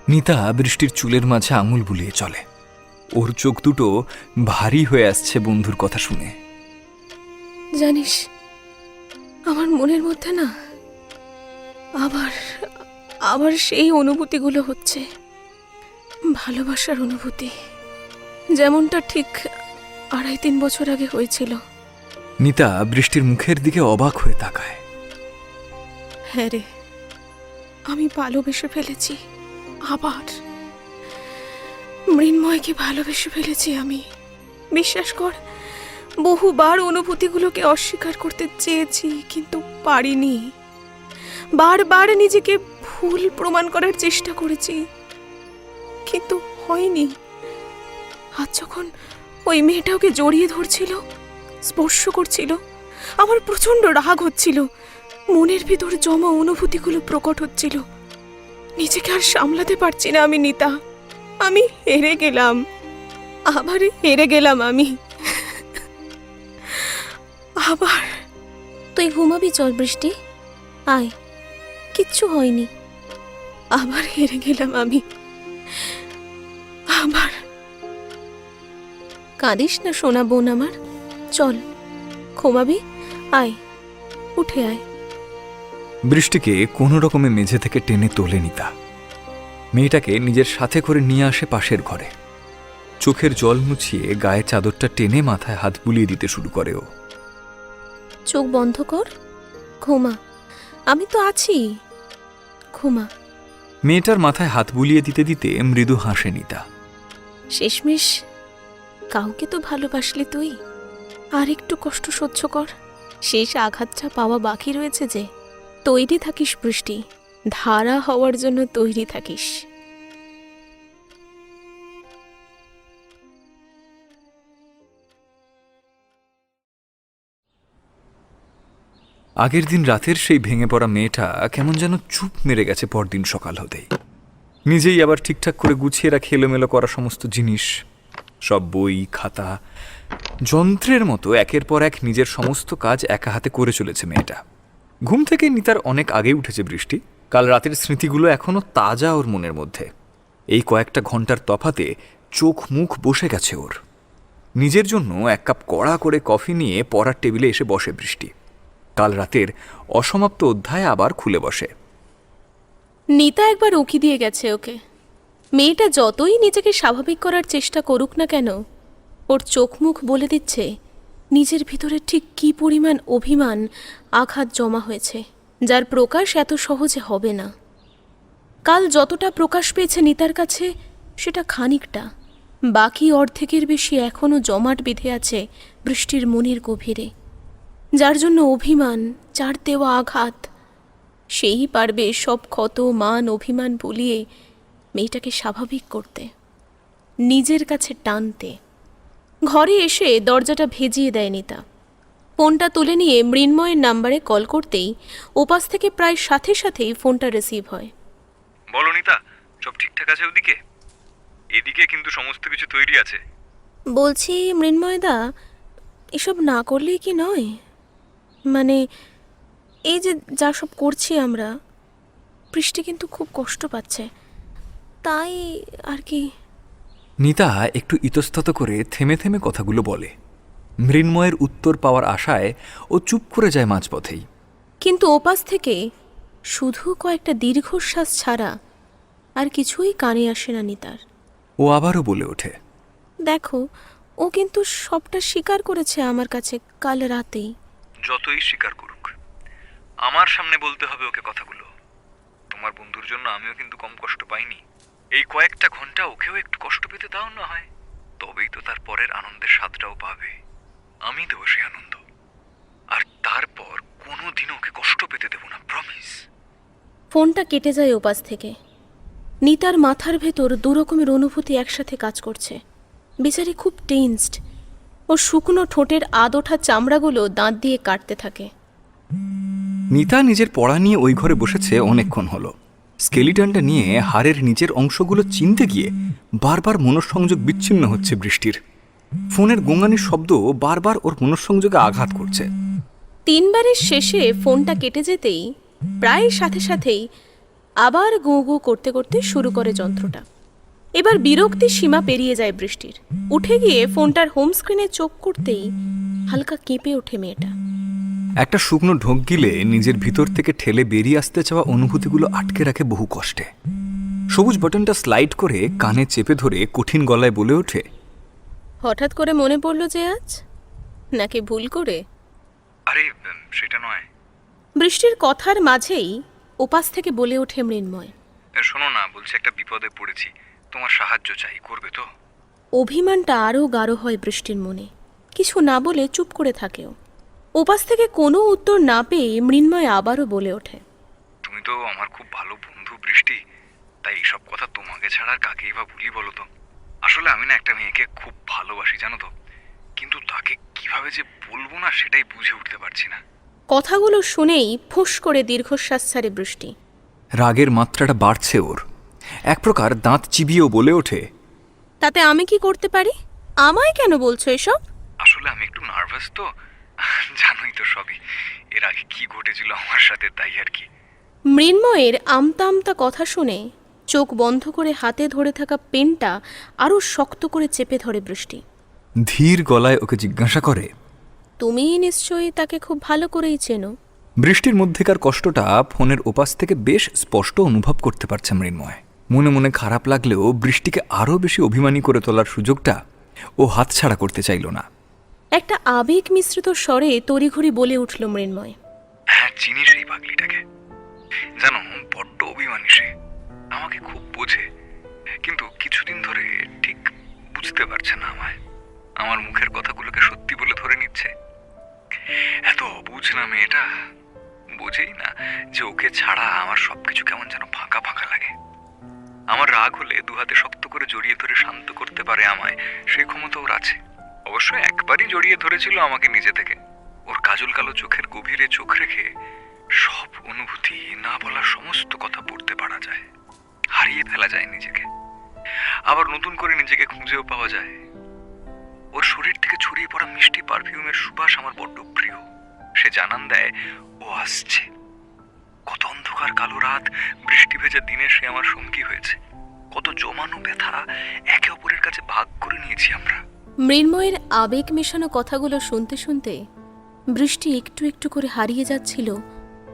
নিতা বৃষ্টির চুলের মাঝে আঙুল বুলিয়ে চলে। ওর চোখ দুটো ভারী হয়ে আসছে বন্ধুর কথা শুনে। জানিস, আমার মনের মধ্যে না আবার সেই অনুভূতিগুলো হচ্ছে, ভালোবাসার অনুভূতি, যেমনটা ঠিক 2.5-3 বছর আগে হয়েছিল। নিতা বৃষ্টির মুখের দিকে অবাক হয়ে তাকায়। হ্যাঁ রে, আমি ভালোবেসে ফেলেছি। আবার মৃন্ময়কে ভালোবেসে ফেলেছি আমি। বিশ্বাস কর, বহুবার অনুভূতিগুলোকে অস্বীকার করতে চেয়েছি, কিন্তু পারিনি। বারবার নিজেকে ভুল প্রমাণ করার চেষ্টা করেছি, কিন্তু হয়নি। আজ যখন ওই মেয়েটা ওকে জড়িয়ে ধরছিল, স্পর্শ করছিল, আমার প্রচন্ড রাগ হচ্ছিল। মনের ভিতর জমা অনুভূতিগুলো প্রকট হচ্ছিল। নিজেকে আর সামলাতে পারছি না আমি। নিতা, আমি হেরে গেলাম, আবার হেরে গেলাম আমি। আবার। তুই ঘুমাবি? চল বৃষ্টি, আয়, কিচ্ছু হয়নি। আবার হেরে গেলাম আমি, আবার। কাঁদিস না সোনা বোন আমার, চল ঘুমাবি, আয়, উঠে আয়। বৃষ্টিকে কোনো রকমে মেঝে থেকে টেনে তোলে নিতা। মেয়েটাকে নিজের সাথে করে নিয়ে আসে পাশের ঘরে। চোখের জল মুছিয়ে গায়ে চাদরটা টেনে মাথায় হাত বুলিয়ে দিতে শুরু করে ও। চোখ বন্ধ কর, ঘুমা, আমি তো আছি, ঘুমা। মেয়েটার মাথায় হাত বুলিয়ে দিতে দিতে মৃদু হাসে নিতা। শেষমেশ কাউকে তো ভালোবাসলি তুই, আর একটু কষ্ট সহ্য কর। শেষ আঘাতটা পাওয়া বাকি রয়েছে যে। তৈরি থাকিস বৃষ্টি, ধারা হওয়ার জন্য তৈরি থাকিস। আগের দিন রাতের সেই ভেঙে পড়া মেয়েটা কেমন যেন চুপ মেরে গেছে পরদিন সকাল হতেই। নিজেই আবার ঠিকঠাক করে গুছিয়ে রাখে এলোমেলো করা সমস্ত জিনিস, সব বই খাতা, যন্ত্রের মতো একের পর এক নিজের সমস্ত কাজ একা হাতে করে চলেছে মেয়েটা। ঘুম থেকে নিতার অনেক আগেই উঠেছে বৃষ্টি। কাল রাতের স্মৃতিগুলো এখনো তাজা ওর মনের মধ্যে। এই কয়েকটা ঘন্টার তফাতে চোখ মুখ বসে গেছে ওর। নিজের জন্য এক কাপ কড়া করে কফি নিয়ে পড়ার টেবিলে এসে বসে বৃষ্টি। কাল রাতের অসমাপ্ত অধ্যায় আবার খুলে বসে। নিতা একবার উকি দিয়ে গেছে ওকে। মেয়েটা যতই নিজেকে স্বাভাবিক করার চেষ্টা করুক না কেন, ওর চোখ মুখ বলে দিচ্ছে নিজের ভিতরে ঠিক কী পরিমাণ অভিমান আঘাত জমা হয়েছে, যার প্রকাশ এত সহজে হবে না। কাল যতটা প্রকাশ পেয়েছে নিতার কাছে সেটা খানিকটা, বাকি অর্ধেকের বেশি এখনও জমাট বেঁধে আছে বৃষ্টির মনের গভীরে। যার জন্য অভিমান, যার দেওয়া আঘাত, সেই পারবে সব ক্ষত মান অভিমান ভুলিয়ে মেয়েটাকে স্বাভাবিক করতে, নিজের কাছে টানতে। ঘরে এসে দরজাটা ভেজিয়ে দেয় নিতা। ফোনটা তুলে নিয়ে মৃন্ময়ের নাম্বারে কল করতেই ওপাশ থেকে প্রায় সাথে সাথেই ফোনটা রিসিভ হয়। বলো নিতা, সব ঠিকঠাক আছে ওদিকে? এদিকে কিন্তু সমস্ত কিছু তৈরি আছে। বলছি মৃন্ময়দা, এসব না করলেই কি নয়? মানে এই যে যা সব করছি আমরা, বৃষ্টি কিন্তু খুব কষ্ট পাচ্ছে, তাই আর কি। নিতা একটু ইতস্তত করে থেমে থেমে কথাগুলো বলে। মৃন্ময়ের উত্তর পাওয়ার আশায় ও চুপ করে যায় মাঝপথেই। কিন্তু ওপাশ থেকে শুধু কয়েকটা দীর্ঘশ্বাস ছাড়া আর কিছুই কানে আসে না নিতার। ও আবারও বলে ওঠে, দেখো, ও কিন্তু সবটা স্বীকার করেছে আমার কাছে কাল রাতেই। যতই স্বীকার করুক, আমার সামনে বলতে হবে ওকে কথাগুলো। তোমার বন্ধুর জন্য আমিও কিন্তু কম কষ্ট পাইনি। এই কয়েকটা ঘন্টা ওকেও একটু কষ্ট পেতে দাও না হয়, তবেই তো তার পরের আনন্দের স্বাদটাও পাবে। আমি দেবো সেই আনন্দ, আর তারপর কোনোদিন ওকে কষ্ট পেতে দেব না, প্রমিস। ফোনটা কেটে যায় ওপাশ থেকে। নিতার মাথার ভেতর দুরকমের অনুভূতি একসাথে কাজ করছে। বেচারি খুব টেন্সড। ও শুকনো ঠোঁটের আদোঠা চামড়াগুলো দাঁত দিয়ে কাটতে থাকে। নিতা নিজের পড়া নিয়ে ওই ঘরে বসেছে অনেকক্ষণ হলো। স্কেলিটনটা নিয়ে হাড়ের নিচের অংশগুলো চিনতে গিয়ে বারবার মনঃসংযোগ বিচ্ছিন্ন হচ্ছে বৃষ্টির। ফোনের গোঙানির শব্দ বারবার ওর মনঃসংযোগে আঘাত করছে। 3 বারের শেষে ফোনটা কেটে যেতেই প্রায় সাথে সাথেই আবার গো গো করতে করতে শুরু করে যন্ত্রটা। এবার বিরক্তির সীমা পেরিয়ে যায় বৃষ্টির। উঠে গিয়ে ফোনটার হোম স্ক্রিনে চোখ করতেই হালকা কেঁপে ওঠে মেয়েটা। একটা শুকনো ঢোক গিলে নিজের ভিতর থেকে ঠেলে বেরিয়ে আসতে চাওয়া অনুভূতিগুলো আটকে রাখে বহু কষ্টে। সবুজ বাটনটা স্লাইড করে কানে চেপে ধরে কঠিন গলায় বলে ওঠে, হঠাৎ করে মনে পড়লো যে আজ, নাকি ভুল করে? আরে সেটা নয়। বৃষ্টির কথার মাঝেই ওপাশ থেকে বলে ওঠে মৃন্ময়, শোনো না, বলছি একটা বিপদে পড়েছি, তোমার সাহায্য চাই, করবে তো? অভিমানটা আরও গাঢ় হয় বৃষ্টির মনে। কিছু না বলে চুপ করে থাকেও। ওপাশ থেকে কোনো উত্তর না পেয়ে মৃন্ময় আবারও বলে ওঠে, তুমি তো আমার খুব ভালো বন্ধু বৃষ্টি, তাই এইসব কথা তোমাকে ছাড়া আর কাকেই বা ভুলি বলো তো? আসলে আমি না একটা মেয়েকে খুব ভালোবাসি, জানো তো, কিন্তু তাকে কিভাবে যে বলবো না সেটাই বুঝে উঠতে পারছি না। কথাগুলো শুনেই ফুঁস করে দীর্ঘশ্বাস ছাড়ে বৃষ্টি। রাগের মাত্রাটা বাড়ছে ওর। এক প্রকার দাঁত চিবিয়েও বলে ওঠে, তাতে আমি কি করতে পারি? আমায় কেন বলছো এসব? আসলে আমি একটু নার্ভাস তো, জানোই তো সবই, এর আগে কি ঘটেছিল আমার সাথে, তাই আর কি। মৃন্ময়ের আমতা আমতা কথা শুনে চোখ বন্ধ করে হাতে ধরে থাকা পেনটা আরও শক্ত করে চেপে ধরে বৃষ্টি। ধীর গলায় ওকে জিজ্ঞাসা করে, তুমি নিশ্চয়ই তাকে খুব ভালো করেই চেনো। বৃষ্টির মধ্যেকার কষ্টটা ফোনের ওপাশ থেকে বেশ স্পষ্ট অনুভব করতে পারছে মৃন্ময়। মনে মনে খারাপ লাগলেও বৃষ্টিকে আরও বেশি অভিমানী করে তোলার সুযোগটা ও হাতছাড়া করতে চাইল না। একটা আবেগ মিশ্রিত স্বরে তড়িঘড়ি বলে উঠল মৃন্ময়, হ্যাঁ, চিনি সেই পাগলিটাকে। জানো, বড্ড অভিমানী সে, আমাকে খুব বোঝে, কিন্তু কিছুদিন ধরে ঠিক বুঝতে পারছে না আমায়। আমার মুখের কথাগুলোকে সত্যি বলে ধরে নিচ্ছে। এত অবুঝ না মেয়েটা, বোঝেই না যে ওকে ছাড়া আমার সবকিছু কেমন যেন ফাঁকা ফাঁকা লাগে। আমার রাগ হলে দুহাতে শক্ত করে জড়িয়ে ধরে শান্ত করতে পারে আমায়, সেই ক্ষমতা ওর আছে। অবশ্য একবারই জড়িয়ে ধরেছিল আমাকে নিজে থেকে। ওর কাজল কালো চোখের গভীরে চোখ রেখে সব অনুভূতি, না বলা সমস্ত কথা পড়তে পারা যায়, হারিয়ে ফেলা যায় নিজেকে, আবার নতুন করে নিজেকে খুঁজেও পাওয়া যায়। ও ওর শরীর থেকে ছড়িয়ে পড়া মিষ্টি পারফিউমের সুবাস আমার বড্ড প্রিয়। সে জানান দেয় ও আসছে। কত অন্ধকার কালো রাত, বৃষ্টি ভেজা দিনে সে আমার সঙ্গী হয়েছে। কত জমানো ব্যথা একে অপরের কাছে ভাগ করে নিয়েছি আমরা। মৃন্ময়ের আবেগ মেশানো কথাগুলো শুনতে শুনতে বৃষ্টি একটু একটু করে হারিয়ে যাচ্ছিল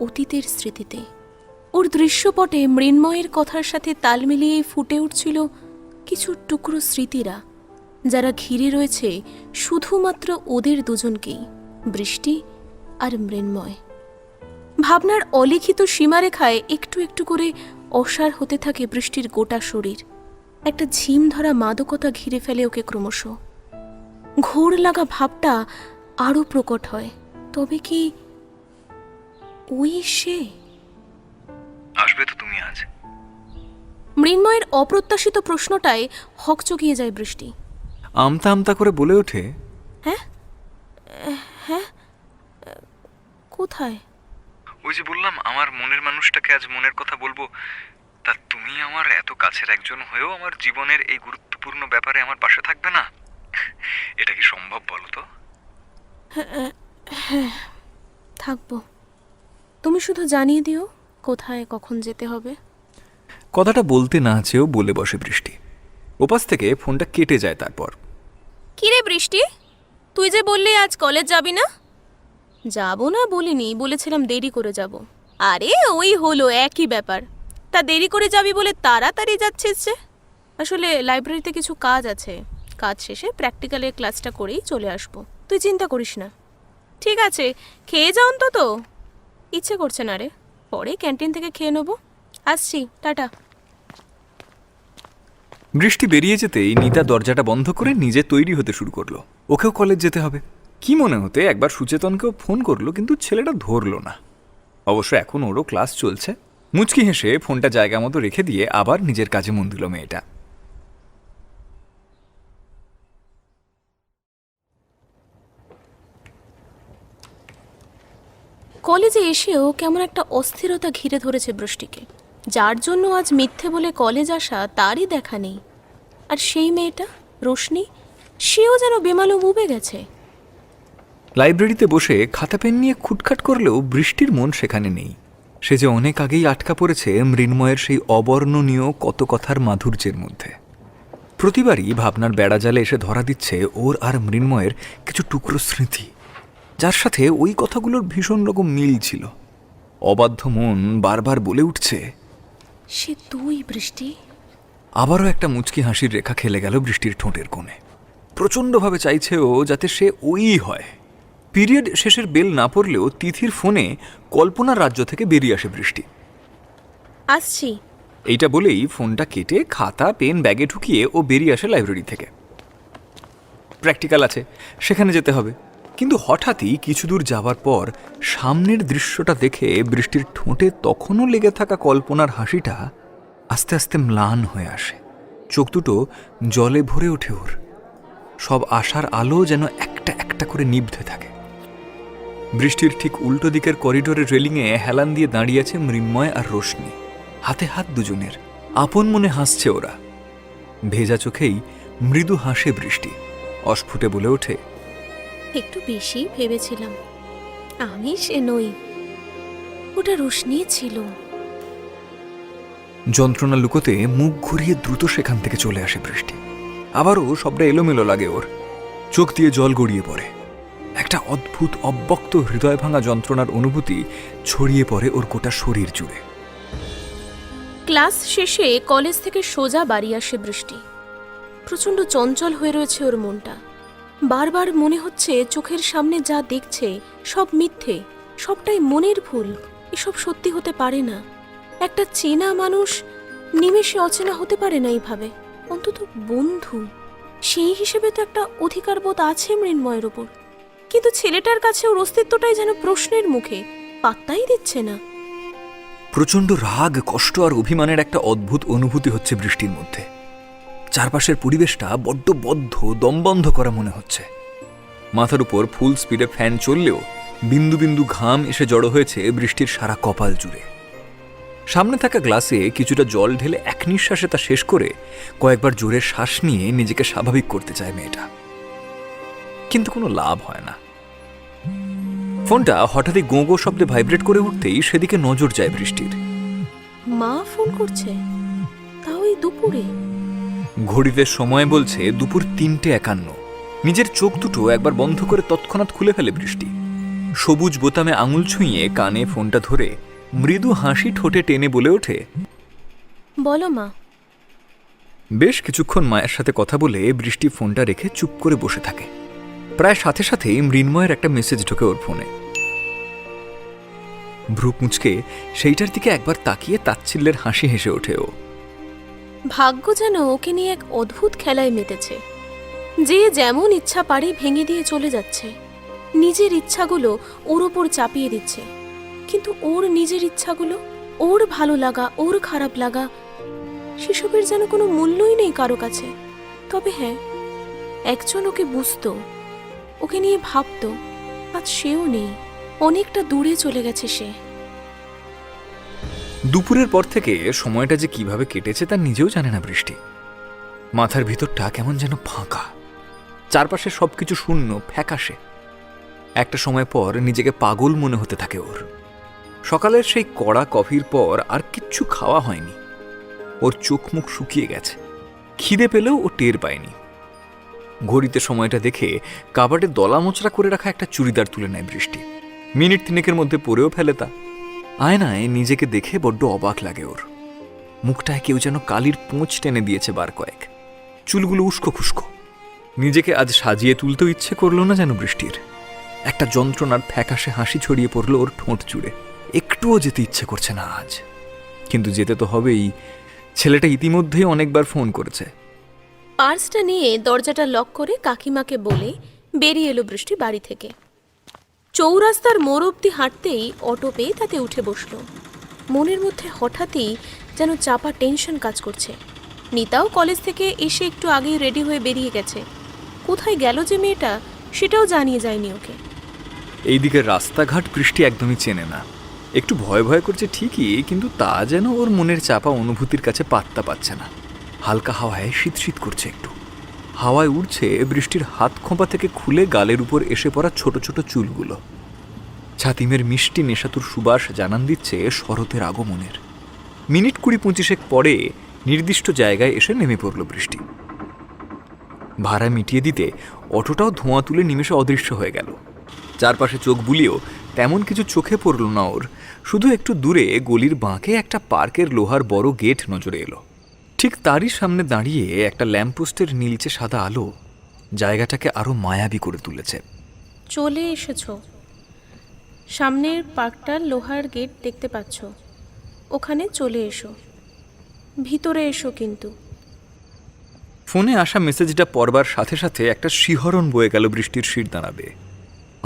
অতীতের স্মৃতিতে। ওর দৃশ্যপটে মৃন্ময়ের কথার সাথে তাল মিলিয়ে ফুটে উঠছিল কিছু টুকরো স্মৃতিরা, যারা ঘিরে রয়েছে শুধুমাত্র ওদের দুজনকেই, বৃষ্টি আর মৃন্ময়। ভাবনার অলিখিত সীমারেখায় একটু একটু করে অসাড় হতে থাকে বৃষ্টির গোটা শরীর। একটা ঝিম ধরা মাদকতা ঘিরে ফেলে ওকে ক্রমশ। ঘোর লাগা ভাবটা আরও প্রকট হয়। তবে কি ওই সে? আসবে তো তুমি আজ? মৃন্ময়ের অপ্রত্যাশিত প্রশ্নটায় হকচকিয়ে যায় বৃষ্টি। আমতা আমতা করে বলে ওঠে, হ্যাঁ হ্যাঁ, কোথায়? ওই যে বললাম আমার মনের মানুষটাকে আজ মনের কথা বলবো, তা তুমি আমার এত কাছের একজন হয়েও আমার জীবনের এই গুরুত্বপূর্ণ ব্যাপারে আমার পাশে থাকবে না? এটা কি সম্ভব বলো তো? হ্যাঁ, থাকবো। তুমি শুধু জানিয়ে দিও কোথায় কখন যেতে হবে। কথাটা বলতে না চেয়েও বলে বসে বৃষ্টি। ওপাশ থেকে ফোনটা কেটে যায়। তারপর, কিরে বৃষ্টি, তুই যে বললি আজ কলেজ যাবি না? যাবো না বলিনি, বলেছিলাম দেরি করে যাব। আরে ওই হলো একই ব্যাপার। তা দেরি করে যাবি বলে তাড়াতাড়ি যাচ্ছিস যে? আসলে লাইব্রেরিতে কিছু কাজ আছে, কাজ শেষে প্র্যাকটিক্যালের ক্লাসটা করেই চলে আসবো। তুই চিন্তা করিস না। ঠিক আছে, খেয়ে যা অন্তত। ইচ্ছে করছে না রে, পরে ক্যান্টিন থেকে খেয়ে নেবো। আসছি, টাটা। বৃষ্টি বেরিয়ে যেতেই নিতা দরজাটা বন্ধ করে নিজে তৈরি হতে শুরু করলো। ওকেও কলেজ যেতে হবে কি মনে হতে একবার সুচেতনকেও ফোন করলো, কিন্তু ছেলেটা ধরলো না। অবশ্য এখন ওরও ক্লাস চলছে। মুচকি হেসে ফোনটা জায়গা মতো রেখে দিয়ে আবার নিজের কাজে মন দিল মেয়েটা। কলেজে এসেও কেমন একটা অস্থিরতা ঘিরে ধরেছে বৃষ্টিকে। যার জন্য আজ মিথ্যে বলে কলেজ আসা তারই দেখা নেই। আর সেই মেয়েটা রোশনি, সেও যেন বেমালুম উবে গেছে। লাইব্রেরিতে বসে খাতা পেন নিয়ে খুটখাট করলেও বৃষ্টির মন সেখানে নেই। সে যে অনেক আগেই আটকা পড়েছে মৃন্ময়ের সেই অবর্ণনীয় কত কথার মাধুর্যের মধ্যে। প্রতিবারই ভাবনার বেড়াজালে এসে ধরা দিচ্ছে ওর আর মৃন্ময়ের কিছু টুকরো স্মৃতি, যার সাথে ওই কথাগুলোর ভীষণ রকম মিল ছিল। অবাধ্য মন বারবার বলে উঠছে, সে তুই বৃষ্টি। আবারও একটা মুচকি হাসির রেখা খেলে গেল বৃষ্টির ঠোঁটের কোণে। প্রচণ্ডভাবে চাইছে ও যাতে সে ওই হয়। পিরিয়ড শেষের বেল না পড়লেও তিথির ফোনে কল্পনার রাজ্য থেকে বেরিয়ে আসে বৃষ্টি। আসছি। এইটা বলেই ফোনটা কেটে খাতা পেন ব্যাগে ঢুকিয়ে ও বেরিয়ে আসে লাইব্রেরি থেকে। প্র্যাকটিক্যাল আছে, সেখানে যেতে হবে। কিন্তু হঠাৎই কিছু দূর যাবার পর সামনের দৃশ্যটা দেখে বৃষ্টির ঠোঁটে তখনও লেগে থাকা কল্পনার হাসিটা আস্তে আস্তে ম্লান হয়ে আসে। চোখ দুটো জলে ভরে ওঠে ওর। সব আশার আলো যেন একটা একটা করে নিভতে থাকে। বৃষ্টির ঠিক উল্টো দিকের করিডোরের রেলিংয়ে হেলান দিয়ে দাঁড়িয়ে আছে মৃন্ময় আর রোশনি। হাতে হাত দুজনের, আপন মনে হাসছে ওরা। ভেজা চোখেই মৃদু হাসে বৃষ্টি। অস্ফুটে বলে ওঠে, একটু বেশি ভেবেছিলাম। আমি সে নই, ওটা রোশনি ছিল। যন্ত্রণা লুকোতে মুখ ঘুরিয়ে দ্রুত সেখান থেকে চলে আসে বৃষ্টি। আবারও সবটা এলোমেলো লাগে ওর। চোখ দিয়ে জল গড়িয়ে পড়ে। একটা অদ্ভুত অব্যক্ত হৃদয় ভাঙা যন্ত্রণার অনুভূতি ছড়িয়ে পড়ে ওর গোটা শরীর জুড়ে। ক্লাস শেষে কলেজ থেকে সোজা বাড়ি আসে বৃষ্টি। প্রচণ্ড চঞ্চল হয়ে রয়েছে ওর মনটা। বারবার মনে হচ্ছে চোখের সামনে যা দেখছে সব মিথ্যে, সবটাই মনের ভুল। এসব সত্যি হতে পারে না। একটা চেনা মানুষ নিমেষে অচেনা হতে পারে না এইভাবে। অন্তত বন্ধু সেই হিসেবে তো একটা অধিকারবোধ আছে মৃন্ময়ের ওপর। কিন্তু ছেলেটার কাছে ওর অস্তিত্বটাই যেন প্রশ্নের মুখে, পাত্তাই দিচ্ছে না। প্রচণ্ড রাগ, কষ্ট আর অভিমানের একটা অদ্ভুত অনুভূতি হচ্ছে বৃষ্টির মধ্যে। চারপাশের পরিবেশটা বড্ড বদ্ধ, দমবন্ধ করা মনে হচ্ছে। মাথার উপর ফুল স্পিডে ফ্যান চললেও বিন্দু বিন্দু ঘাম এসে জড়ো হয়েছে বৃষ্টির সারা কপাল জুড়ে। সামনে থাকা গ্লাসে কিছুটা জল ঢেলে এক নিঃশ্বাসে তা শেষ করে কয়েকবার জোরে শ্বাস নিয়ে নিজেকে স্বাভাবিক করতে চায় মেয়েটা। কিন্তু কোনো লাভ হয় না। ফোনটা হঠাৎই গোঁ গোঁ শব্দে ভাইব্রেট করে উঠতেই সেদিকে নজর যায় বৃষ্টির। মা ফোন করছে, তাও এই দুপুরে। ঘড়িতে সময় বলছে দুপুর 3:51। নিজের চোখ দুটো একবার বন্ধ করে তৎক্ষণাৎ খুলে ফেলে বৃষ্টি। সবুজ বোতামে আঙুল ছুঁয়ে কানে ফোনটা ধরে মৃদু হাসি ঠোঁটে টেনে বলে ওঠে, বলো মা। বেশ কিছুক্ষণ মায়ের সাথে কথা বলে বৃষ্টি ফোনটা রেখে চুপ করে বসে থাকে। প্রায় সাথে সাথেই মৃন্ময়ের একটা মেসেজ ঢোকে ওর ফোনে। ভ্রু কুঁচকে সেইটার দিকে একবার তাকিয়ে তাচ্ছিল্যের হাসি হেসে ওঠে ও। ভাগ্য যেন ওকে নিয়ে এক অদ্ভুত খেলায় মেতেছে। যে যেমন ইচ্ছা পারে ভেঙে দিয়ে চলে যাচ্ছে, নিজের ইচ্ছাগুলো ওর ওপর চাপিয়ে দিচ্ছে। কিন্তু ওর নিজের ইচ্ছাগুলো, ওর ভালো লাগা, ওর খারাপ লাগা, সেসবের যেন কোনো মূল্যই নেই কারো কাছে। তবে হ্যাঁ, একজন ওকে বুঝতো, ওকে নিয়ে ভাবতো, আজ সেও নেই, অনেকটা দূরে চলে গেছে সে। দুপুরের পর থেকে সময়টা যে কিভাবে কেটেছে তা নিজেও জানে না বৃষ্টি। মাথার ভিতরটা কেমন যেন ফাঁকা, চারপাশে সবকিছু শূন্য, ফ্যাকাশে। একটা সময় পর নিজেকে পাগল মনে হতে থাকে ওর। সকালের সেই কড়া কফির পর আর কিচ্ছু খাওয়া হয়নি। ওর চোখ মুখ শুকিয়ে গেছে, খিদে পেলেও ও টের পায়নি। ঘড়িতে সময়টা দেখে কাবাডে দলা মোচড়া করে রাখা একটা চুড়িদার তুলে নেয় বৃষ্টি। মিনিট 3 মধ্যে পরেও ফেলে তা। আয়নায় নিজেকে দেখে বড্ড অবাক লাগে ওর। মুখটায় কেউ যেন কালির পোঁচ টেনে দিয়েছে বার কয়েক, চুলগুলো উস্কো খুস্কো। নিজেকে আজ সাজিয়ে তুলতেও ইচ্ছে করলো না যেন বৃষ্টির। একটা যন্ত্রণার ফ্যাকাশে হাসি ছড়িয়ে পড়লো ওর ঠোঁট জুড়ে। একটুও যেতে ইচ্ছে করছে না আজ, কিন্তু যেতে তো হবেই। ছেলেটা ইতিমধ্যেই অনেকবার ফোন করেছে। পার্সটা নিয়ে দরজাটা লক করে কাকিমাকে বলে বেরিয়ে এলো বৃষ্টি বাড়ি থেকে। চৌরাস্তার মোড় অবধি হাঁটতেই অটো পেয়ে তাতে উঠে বসলো। মনের মধ্যে হঠাৎই যেন চাপা টেনশন কাজ করছে। নিতাও কলেজ থেকে এসে একটু আগেই রেডি হয়ে বেরিয়ে গেছে। কোথায় গেল যে মেয়েটা সেটাও জানিয়ে যায়নি ওকে। এইদিকে রাস্তাঘাট বৃষ্টি একদমই চেনে না। একটু ভয় ভয় করছে ঠিকই, কিন্তু তা যেন ওর মনের চাপা অনুভূতির কাছে পাত্তা পাচ্ছে না। হালকা হাওয়ায় শীত শীত করছে একটু। হাওয়ায় উড়ছে বৃষ্টির হাত খোঁপা থেকে খুলে গালের উপর এসে পড়া ছোট ছোট চুলগুলো। ছাতিমের মিষ্টি নেশাতুর সুবাস জানান দিচ্ছে শরতের আগমনের। মিনিট 20-25 পরে নির্দিষ্ট জায়গায় এসে নেমে পড়ল বৃষ্টি। ভাড়া মিটিয়ে দিতে অটোটাও ধোঁয়া তুলে নিমেষে অদৃশ্য হয়ে গেল। চারপাশে চোখ বুলিয়েও তেমন কিছু চোখে পড়ল না ওর। শুধু একটু দূরে গলির বাঁকে একটা পার্কের লোহার বড় গেট নজরে এলো। ঠিক তারই সামনে দাঁড়িয়ে একটা ল্যাম্পপোস্টের নীলচে সাদা আলো জায়গাটাকে আরো মায়াবী করে তুলেছে। চলে এসেছো, সামনের পার্কটার লোহার গেট দেখতে পাচ্ছ, ওখানে চলে এসো, ভিতরে এসো। কিন্তু ফোনে আসা মেসেজটা পড়বার সাথে সাথে একটা শিহরণ বয়ে গেল বৃষ্টির শিরদাঁড়াবে।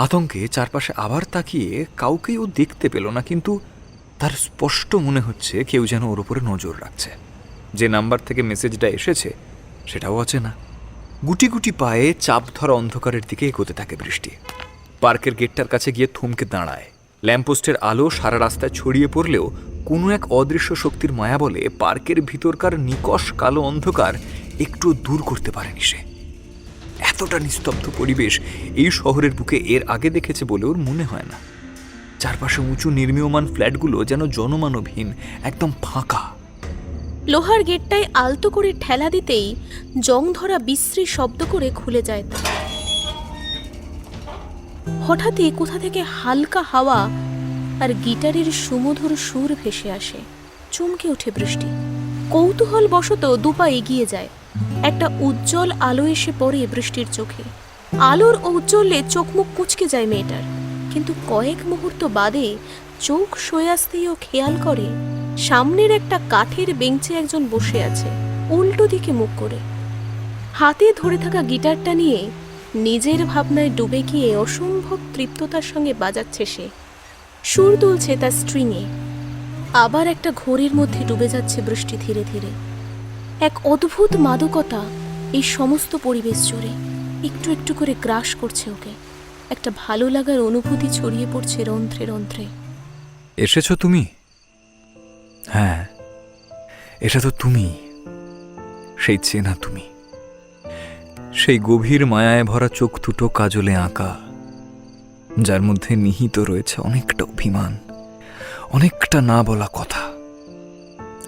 আতঙ্কে চারপাশে আবার তাকিয়ে কাউকেই ও দেখতে পেল না, কিন্তু তার স্পষ্ট মনে হচ্ছে কেউ যেন ওর উপরে নজর রাখছে। যে নাম্বার থেকে মেসেজটা এসেছে সেটাও অচেনা। গুটি গুটি পায়ে চাপ ধরা অন্ধকারের দিকে এগোতে থাকে বৃষ্টি। পার্কের গেটটার কাছে গিয়ে থমকে দাঁড়ায়। ল্যাম্পপোস্টের আলো সারা রাস্তায় ছড়িয়ে পড়লেও কোনো এক অদৃশ্য শক্তির মায়া বলে পার্কের ভিতরকার নিকষ কালো অন্ধকার একটু দূর করতে পারেনি সে। এতটা নিস্তব্ধ পরিবেশ এই শহরের বুকে এর আগে দেখেছে বলে ওর মনে হয় না। চারপাশে উঁচু নির্মীয়মান ফ্ল্যাটগুলো যেন জনমানবহীন, একদম ফাঁকা। লোহার গেটটায় আলতো করে ঠেলা দিতেই জং ধরা বিশ্রী শব্দ করে খুলে যায় তা। হঠাৎই কোথা থেকে হালকা হাওয়া আর গিটারের সুমধুর সুর ভেসে আসে। চমকে ওঠে বৃষ্টি। কৌতূহল বশত দুপা এগিয়ে যায়। একটা উজ্জ্বল আলো এসে পড়ে বৃষ্টির চোখে। আলোর ঔজ্জ্বল্যে চোখ মুখ কুঁচকে যায় মেয়েটার, কিন্তু কয়েক মুহূর্ত বাদে চোখ সয়ে আসতেই ও খেয়াল করে সামনের একটা কাঠের বেঞ্চে একজন বসে আছে, উল্টো দিকে মুখ করে। হাতে ধরে থাকা গিটারটা নিয়ে নিজের ভাবনায় ডুবে গিয়ে অসম্ভব তৃপ্ততার সঙ্গে বাজাচ্ছে সে। সুর তুলছে তার স্ট্রিংয়ে। আবার একটা ঘোরের মধ্যে ডুবে যাচ্ছে বৃষ্টি ধীরে ধীরে। এক অদ্ভুত মাদকতা এই সমস্ত পরিবেশ জুড়ে একটু একটু করে গ্রাস করছে ওকে। একটা ভালো লাগার অনুভূতি ছড়িয়ে পড়ছে রন্ধ্রে রন্ধ্রে। এসেছো তুমি? হ্যাঁ, এটা তো তুমি, সেই চেনা তুমি। সেই গভীর মায়ায় ভরা চোখ দুটো কাজলে আঁকা, যার মধ্যে নিহিত রয়েছে অনেকটা অভিমান, অনেকটা না বলা কথা,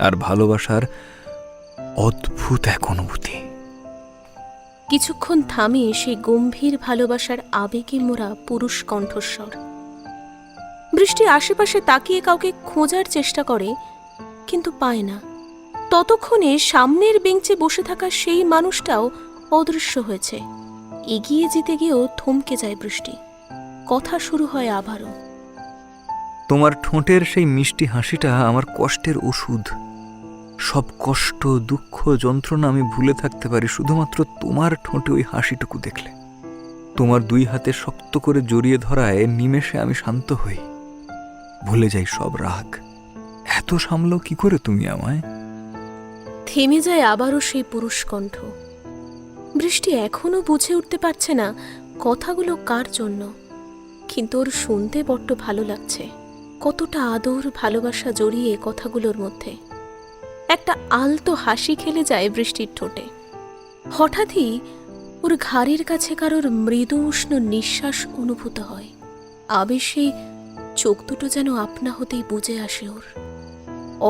আর ভালোবাসার অদ্ভুত এক অনুভূতি। কিছুক্ষণ থামে সেই গম্ভীর ভালোবাসার আবেগে মোড়া পুরুষ কণ্ঠস্বর। বৃষ্টি আশেপাশে তাকিয়ে কাউকে খোঁজার চেষ্টা করে, কিন্তু পায় না। ততক্ষণে সামনের বেঞ্চে বসে থাকা সেই মানুষটাও অদৃশ্য হয়েছে। এগিয়ে যেতে গিয়েও থমকে যায় বৃষ্টি। কথা শুরু হয় আবারও। তোমার ঠোঁটের সেই মিষ্টি হাসিটা আমার কষ্টের ওষুধ। সব কষ্ট, দুঃখ, যন্ত্রণা আমি ভুলে থাকতে পারি শুধুমাত্র তোমার ঠোঁটে ওই হাসিটুকু দেখলে। তোমার দুই হাতে শক্ত করে জড়িয়ে ধরায় নিমেষে আমি শান্ত হই, ভুলে যাই সব রাগ। এত সামলো কি করে তুমি আমায়? থেমে যায় আবারও সেই পুরুষ কণ্ঠ। বৃষ্টি এখনো বুঝে উঠতে পারছে না কথাগুলো কার জন্য, কিন্তু ওর শুনতে বড্ড ভালো লাগছে। কতটা আদর, ভালোবাসা জড়িয়ে কথাগুলোর মধ্যে। একটা আলতো হাসি খেলে যায় বৃষ্টির ঠোঁটে। হঠাৎই ওর ঘাড়ের কাছে কারোর মৃদু উষ্ণ নিঃশ্বাস অনুভূত হয়। আবেশে চোখ দুটো যেন আপনা হতেই বুজে আসে ওর।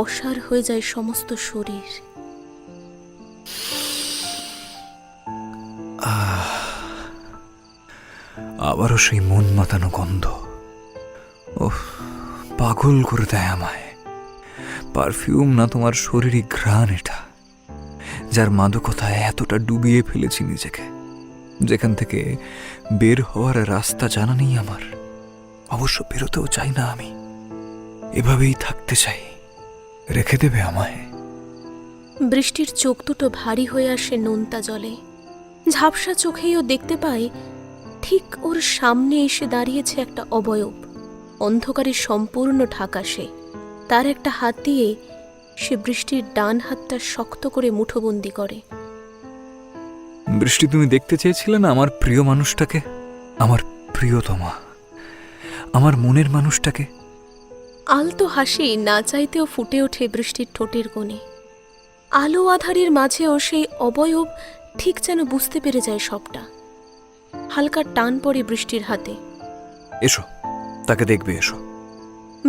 অসাড় হয়ে যায় সমস্ত শরীর। আবারও সেই মন মাতানো গন্ধ, ওহ, পাগল করে দেয় আমায়। পারফিউম না, তোমার শরীরই ঘ্রাণ এটা, যার মাদকতায় এতটা ডুবিয়ে ফেলেছি নিজেকে, যেখান থেকে বের হওয়ার রাস্তা জানা নেই আমার। অবশ্য বেরোতেও চাই না আমি, এভাবেই থাকতে চাই। রেখে দেবে আমায়? বৃষ্টির চোখ দুটো ভারী হয়ে আসে নোনতা জলে। ঝাপসা চোখেই ও দেখতে পায় ঠিক ওর সামনে এসে দাঁড়িয়েছে একটা অবয়ব। অন্ধকারে সম্পূর্ণ ঢাকা সে। তার একটা হাত দিয়ে সে বৃষ্টির ডান হাতটা শক্ত করে মুঠোবন্দি করে। বৃষ্টি, তুমি দেখতে চেয়েছিলে না আমার প্রিয় মানুষটাকে, আমার প্রিয়তমা, আমার মনের মানুষটাকে? আলতো হাসি না চাইতেও ফুটে ওঠে বৃষ্টির ঠোঁটের কোণে। আলো আধারের মাঝেও সেই অবয়ব ঠিক যেন বুঝতে পেরে যায় সবটা। হালকা টান পড়ে বৃষ্টির হাতে। এসো, তাকে দেখবে, এসো।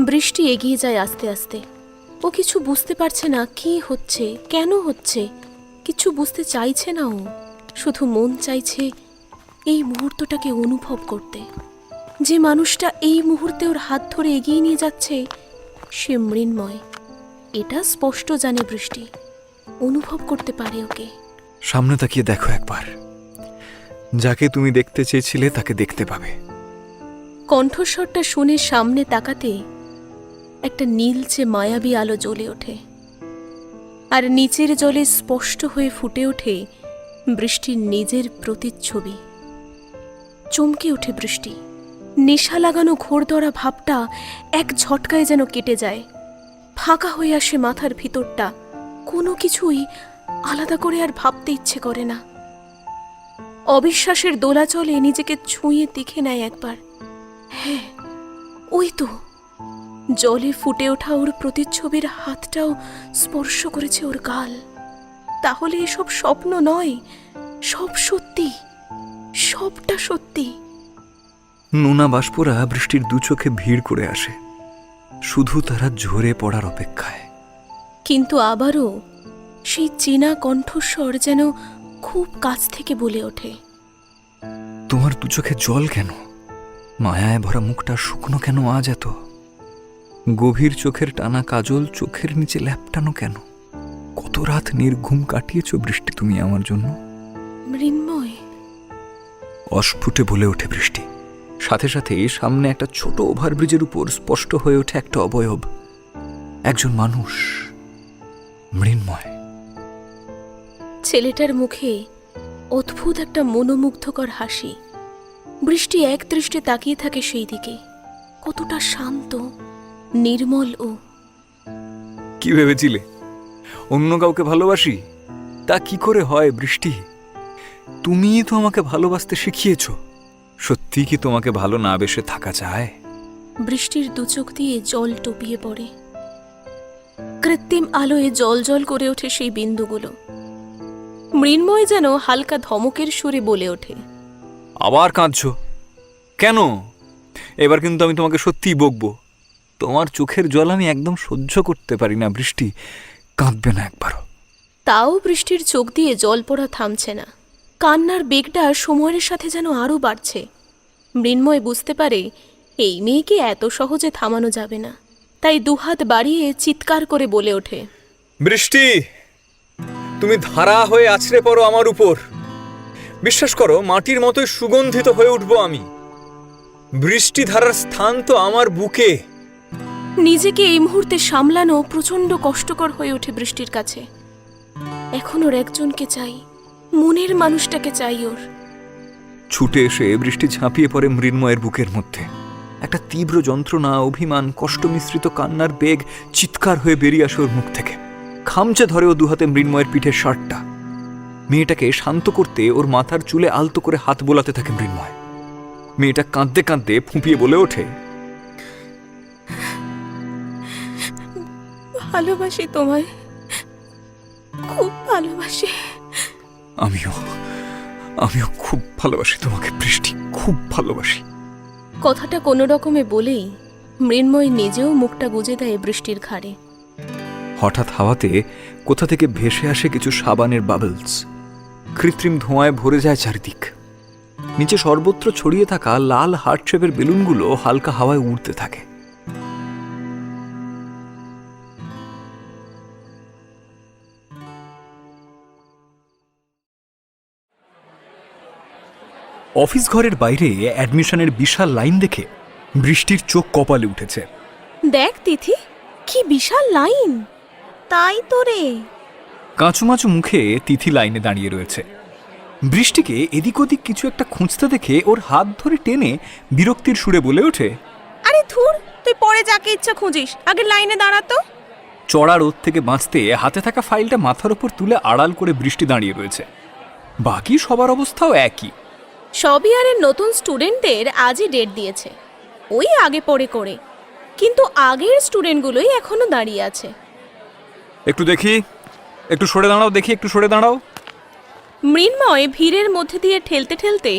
বৃষ্টি এগিয়ে যায় আস্তে আস্তে। ও কিছু বুঝতে পারছে না কি হচ্ছে, কেন হচ্ছে। কিছু বুঝতে চাইছে না ও, শুধু মন চাইছে এই মুহূর্তটাকে অনুভব করতে। যে মানুষটা এই মুহূর্তে ওর হাত ধরে এগিয়ে নিয়ে যাচ্ছে সে মৃন্ময়। এটা স্পষ্ট জানে বৃষ্টি, অনুভব করতে পারে ওকে। সামনে তাকিয়ে দেখো একবার, যাকে তুমি দেখতে চেয়েছিলে তাকে দেখতে পাবে। কণ্ঠস্বরটা শুনে সামনে তাকাতে একটা নীলচে মায়াবী আলো জ্বলে ওঠে, আর নিচের জলে স্পষ্ট হয়ে ফুটে ওঠে বৃষ্টির নিজের প্রতিচ্ছবি। চমকে ওঠে বৃষ্টি। নেশা লাগানো ঘোরদরা ভাবটা এক ঝটকায় যেন কেটে যায়। ফাঁকা হয়ে আসে মাথার ভিতরটা। কোনো কিছুই আলাদা করে আর ভাবতে ইচ্ছে করে না। অবিশ্বাসের দোলাচলে নিজেকে ছুঁয়ে দেখে নেয় একবার। হ্যাঁ, ওই তো জলে ফুটে ওঠা ওর প্রতিচ্ছবির হাতটাও স্পর্শ করেছে ওর গাল। তাহলে এসব স্বপ্ন নয়, সব সত্যি, সবটা সত্যি। নোনা বাষ্পরা বৃষ্টির দু চোখে ভিড় করে আসে, শুধু তারা ঝরে পড়ার অপেক্ষায়। কিন্তু আবারও সেই চেনা কণ্ঠস্বর যেন খুব কাছ থেকে বলে ওঠে। তোমার দু চোখে জল কেন? মায়ায় ভরা মুখটা শুকনো কেন আজ এত? গভীর চোখের টানা কাজল চোখের নিচে ল্যাপটানো কেন? কত রাত নির্ঘুম কাটিয়েছ বৃষ্টি তুমি আমার জন্য? মৃন্ময়, অস্ফুটে বলে ওঠে বৃষ্টি। সাথে সাথে সামনে একটা ছোট ওভারব্রিজের উপর স্পষ্ট হয়ে ওঠে একটা অবয়ব, একজন মানুষ, মৃন্ময়। ছেলেটার মুখে অদ্ভুত একটা মনোমুগ্ধকর হাসি। বৃষ্টি এক দৃষ্টে তাকিয়ে থাকে সেই দিকে। কতটা শান্ত, নির্মল ও। কি ভেবেছিলে অন্য কাউকে ভালোবাসি? তা কি করে হয় বৃষ্টি? তুমিই তো আমাকে ভালোবাসতে শিখিয়েছ। সত্যি কি তোমাকে ভালো না বেসে থাকা যায়? বৃষ্টির দুচোখ দিয়ে জল টপিয়ে পড়ে। কৃত্রিম আলোয় জল জল করে ওঠে সেই বিন্দুগুলো। মৃন্ময় যেন হালকা ধমকের সুরে বলে ওঠে। আবার কাঁদছো কেন? এবার কিন্তু আমি তোমাকে সত্যিই বকবো। তোমার চোখের জল আমি একদম সহ্য করতে পারি না বৃষ্টি। কাঁদবে না একবারও। তাও বৃষ্টির চোখ দিয়ে জল পড়া থামছে না। কান্নার বেগটা সময়ের সাথে যেন আরও বাড়ছে। মৃন্ময় বুঝতে পারে এই মেয়েকে এত সহজে থামানো যাবে না, তাই দুহাত বাড়িয়ে চিৎকার করে বলে ওঠে, বৃষ্টি, তুমি ধারা হয়ে আছড়ে পড়ো আমার উপর। বিশ্বাস করো, মাটির মতোই সুগন্ধিত হয়ে উঠবো আমি। বৃষ্টি ধারার স্থান তো আমার বুকে। নিজেকে এই মুহূর্তে সামলানো প্রচণ্ড কষ্টকর হয়ে ওঠে বৃষ্টির কাছে। এখন ওর একজনকে চাই, মনের মানুষটাকে চাই ওর। ছুটে এসে বৃষ্টি ঝাঁপিয়ে পড়ে মৃন্ময়ের বুকের মধ্যে। একটা তীব্র যন্ত্রণা, অভিমান, কষ্ট মিশ্রিত কান্নার বেগ চিৎকার হয়ে বেরিয়ে আসে ওর মুখ থেকে। খামচে ধরে ও দুহাতে মৃন্ময়ের পিঠের শার্টটা। মেয়েটাকে শান্ত করতে ওর মাথার চুলে আলতো করে হাত বোলাতে থাকে মৃন্ময়। মেয়েটা কাঁদতে কাঁদতে ফুঁপিয়ে বলে ওঠে, ভালোবাসি তোমায়, খুব ভালোবাসি। আমিও খুব ভালোবাসি তোমাকে বৃষ্টি, খুব ভালোবাসি। কথাটা কোনো রকমে বলেই মৃন্ময় নিজেও মুখটা গুজে দেয় বৃষ্টির ঘাড়ে। হঠাৎ হাওয়াতে কোথা থেকে ভেসে আসে কিছু সাবানের বাবলস। কৃত্রিম ধোঁয়ায় ভরে যায় চারিদিক। নিচে সর্বত্র ছড়িয়ে থাকা লাল হার্ট শেপের বেলুনগুলো হালকা হাওয়ায় উড়তে থাকে। অফিস ঘরের বাইরে অ্যাডমিশনের বিশাল লাইন দেখে বৃষ্টির চোখ কপালে উঠেছে। দেখ তিথি, কি বিশাল লাইন! তাই তো রে। কাঁচুমাচু মুখে তিথি লাইনে দাঁড়িয়ে রয়েছে। বৃষ্টিকে এদিক ওদিক কিছু একটা খুঁজতে দেখে ওর হাত ধরে টেনে বিরক্তির সুরে বলে ওঠে, আরে ধুর, তুই পরে যাকে ইচ্ছা খুঁজিস, আগে লাইনে দাঁড়াতো। চড়া রোদ থেকে বাঁচতে হাতে থাকা ফাইলটা মাথার ওপর তুলে আড়াল করে বৃষ্টি দাঁড়িয়ে রয়েছে। বাকি সবার অবস্থাও একই। সব ইয়ারের নতুন স্টুডেন্টদের আজই ডেট দিয়েছে, ওই আগে পড়ে করে। কিন্তু আগের স্টুডেন্টগুলোই এখনো দাঁড়িয়ে আছে। একটু দেখি, একটু সরে দাঁড়াও, দেখি একটু সরে দাঁড়াও। মৃন্ময় ভিড়ের মধ্যে দিয়ে ঠেলতে ঠেলতে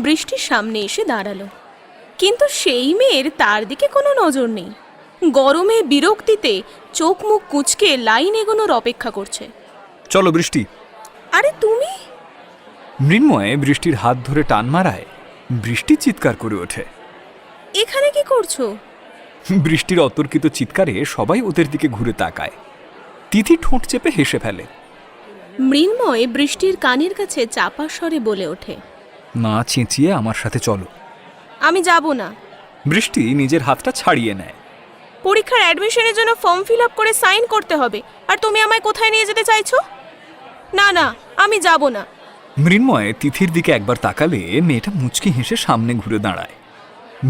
বৃষ্টির সামনে এসে দাঁড়ালো। কিন্তু সেই মেয়ের তার দিকে কোনো নজর নেই। গরমে বিরক্তিতে চোখ মুখ কুঁচকে লাইন এগোনোর অপেক্ষা করছে। চলো বৃষ্টি। আরে তুমি! মৃন্ময় বৃষ্টির হাত ধরে টান মারায় বৃষ্টি চিৎকার করে ওঠে। এখানে কি করছো? বৃষ্টির অতর্কিত চিৎকারে সবাই ওদের দিকে ঘুরে তাকায়। তিথি ঠোঁট চেপে হেসে ফেলে। মৃন্ময় বৃষ্টির কানের কাছে চাপা স্বরে বলে ওঠে, না চেঁচিয়ে আমার সাথে চলো। আমি যাব না। বৃষ্টি নিজের হাতটা ছাড়িয়ে নেয়। পরীক্ষার অ্যাডমিশনের জন্য ফর্ম ফিল আপ করে সাইন করতে হবে, আর তুমি আমায় কোথায় নিয়ে যেতে চাইছো? না না, আমি যাব না। মৃন্ময় তিথির দিকে একবার তাকালে মেয়েটা মুচকি হেসে সামনে ঘুরে দাঁড়ায়।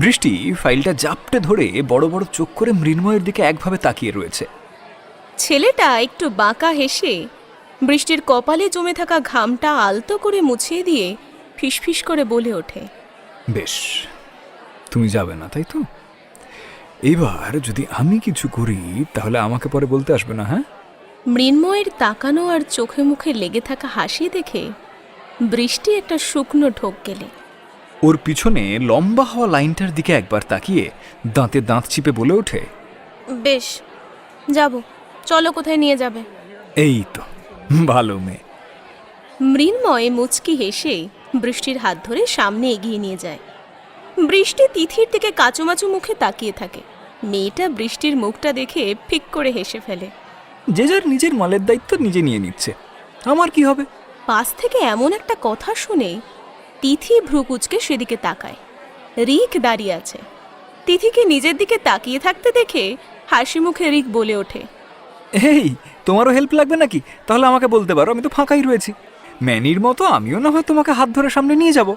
বৃষ্টি ফাইলটা জাপটে ধরে বড় বড় চোখ করে মৃন্ময়ের দিকে একভাবে তাকিয়ে রয়েছে। ছেলেটা একটু বাঁকা হেসে বৃষ্টির কপালে জমে থাকা ঘামটা আলতো করে মুছিয়ে দিয়ে ফিসফিস করে বলে ওঠে, বেশ, তুমি যাবে না তাই তো? এবার যদি আমি কিছু করি তাহলে আমাকে পরে বলতে আসবে না, হ্যাঁ? মৃন্ময়ের তাকানো আর চোখে মুখে লেগে থাকা হাসি দেখে বৃষ্টি একটা শুকনো ঢোক গেলে। ওর পিছনে লম্বা হওয়া লাইনটার দিকে একবার তাকিয়ে দাঁতে দাঁত চিপে বলে ওঠে, বেশ, যাব, চলো কোথায় নিয়ে যাবে। এই তো ভালো মেয়ে। মৃন্ময় মুচকি হেসে বৃষ্টির হাত ধরে সামনে এগিয়ে নিয়ে যায়। বৃষ্টি তিথির দিকে কাচুমাচু মুখে তাকিয়ে থাকে। মেয়েটা বৃষ্টির মুখটা দেখে ফিক করে হেসে ফেলে। যে যার নিজের মালের দায়িত্ব নিজে নিয়ে নিচ্ছে, আমার কি হবে? পাশ থেকে এমন একটা কথা শুনে তিথি ভ্রুকুচকে সেদিকে তাকায়। রিক দাঁড়িয়ে আছে। তিথিকে নিজের দিকে তাকিয়ে থাকতে দেখে হাসি মুখে রিক বলে ওঠে, এই, তোমারও হেল্প লাগবে নাকি? তাহলে আমাকে বলতে পারো, আমি তো ফাঁকাই রয়েছি। ম্যানির মতো আমিও না হয় তোমাকে হাত ধরে সামনে নিয়ে যাব।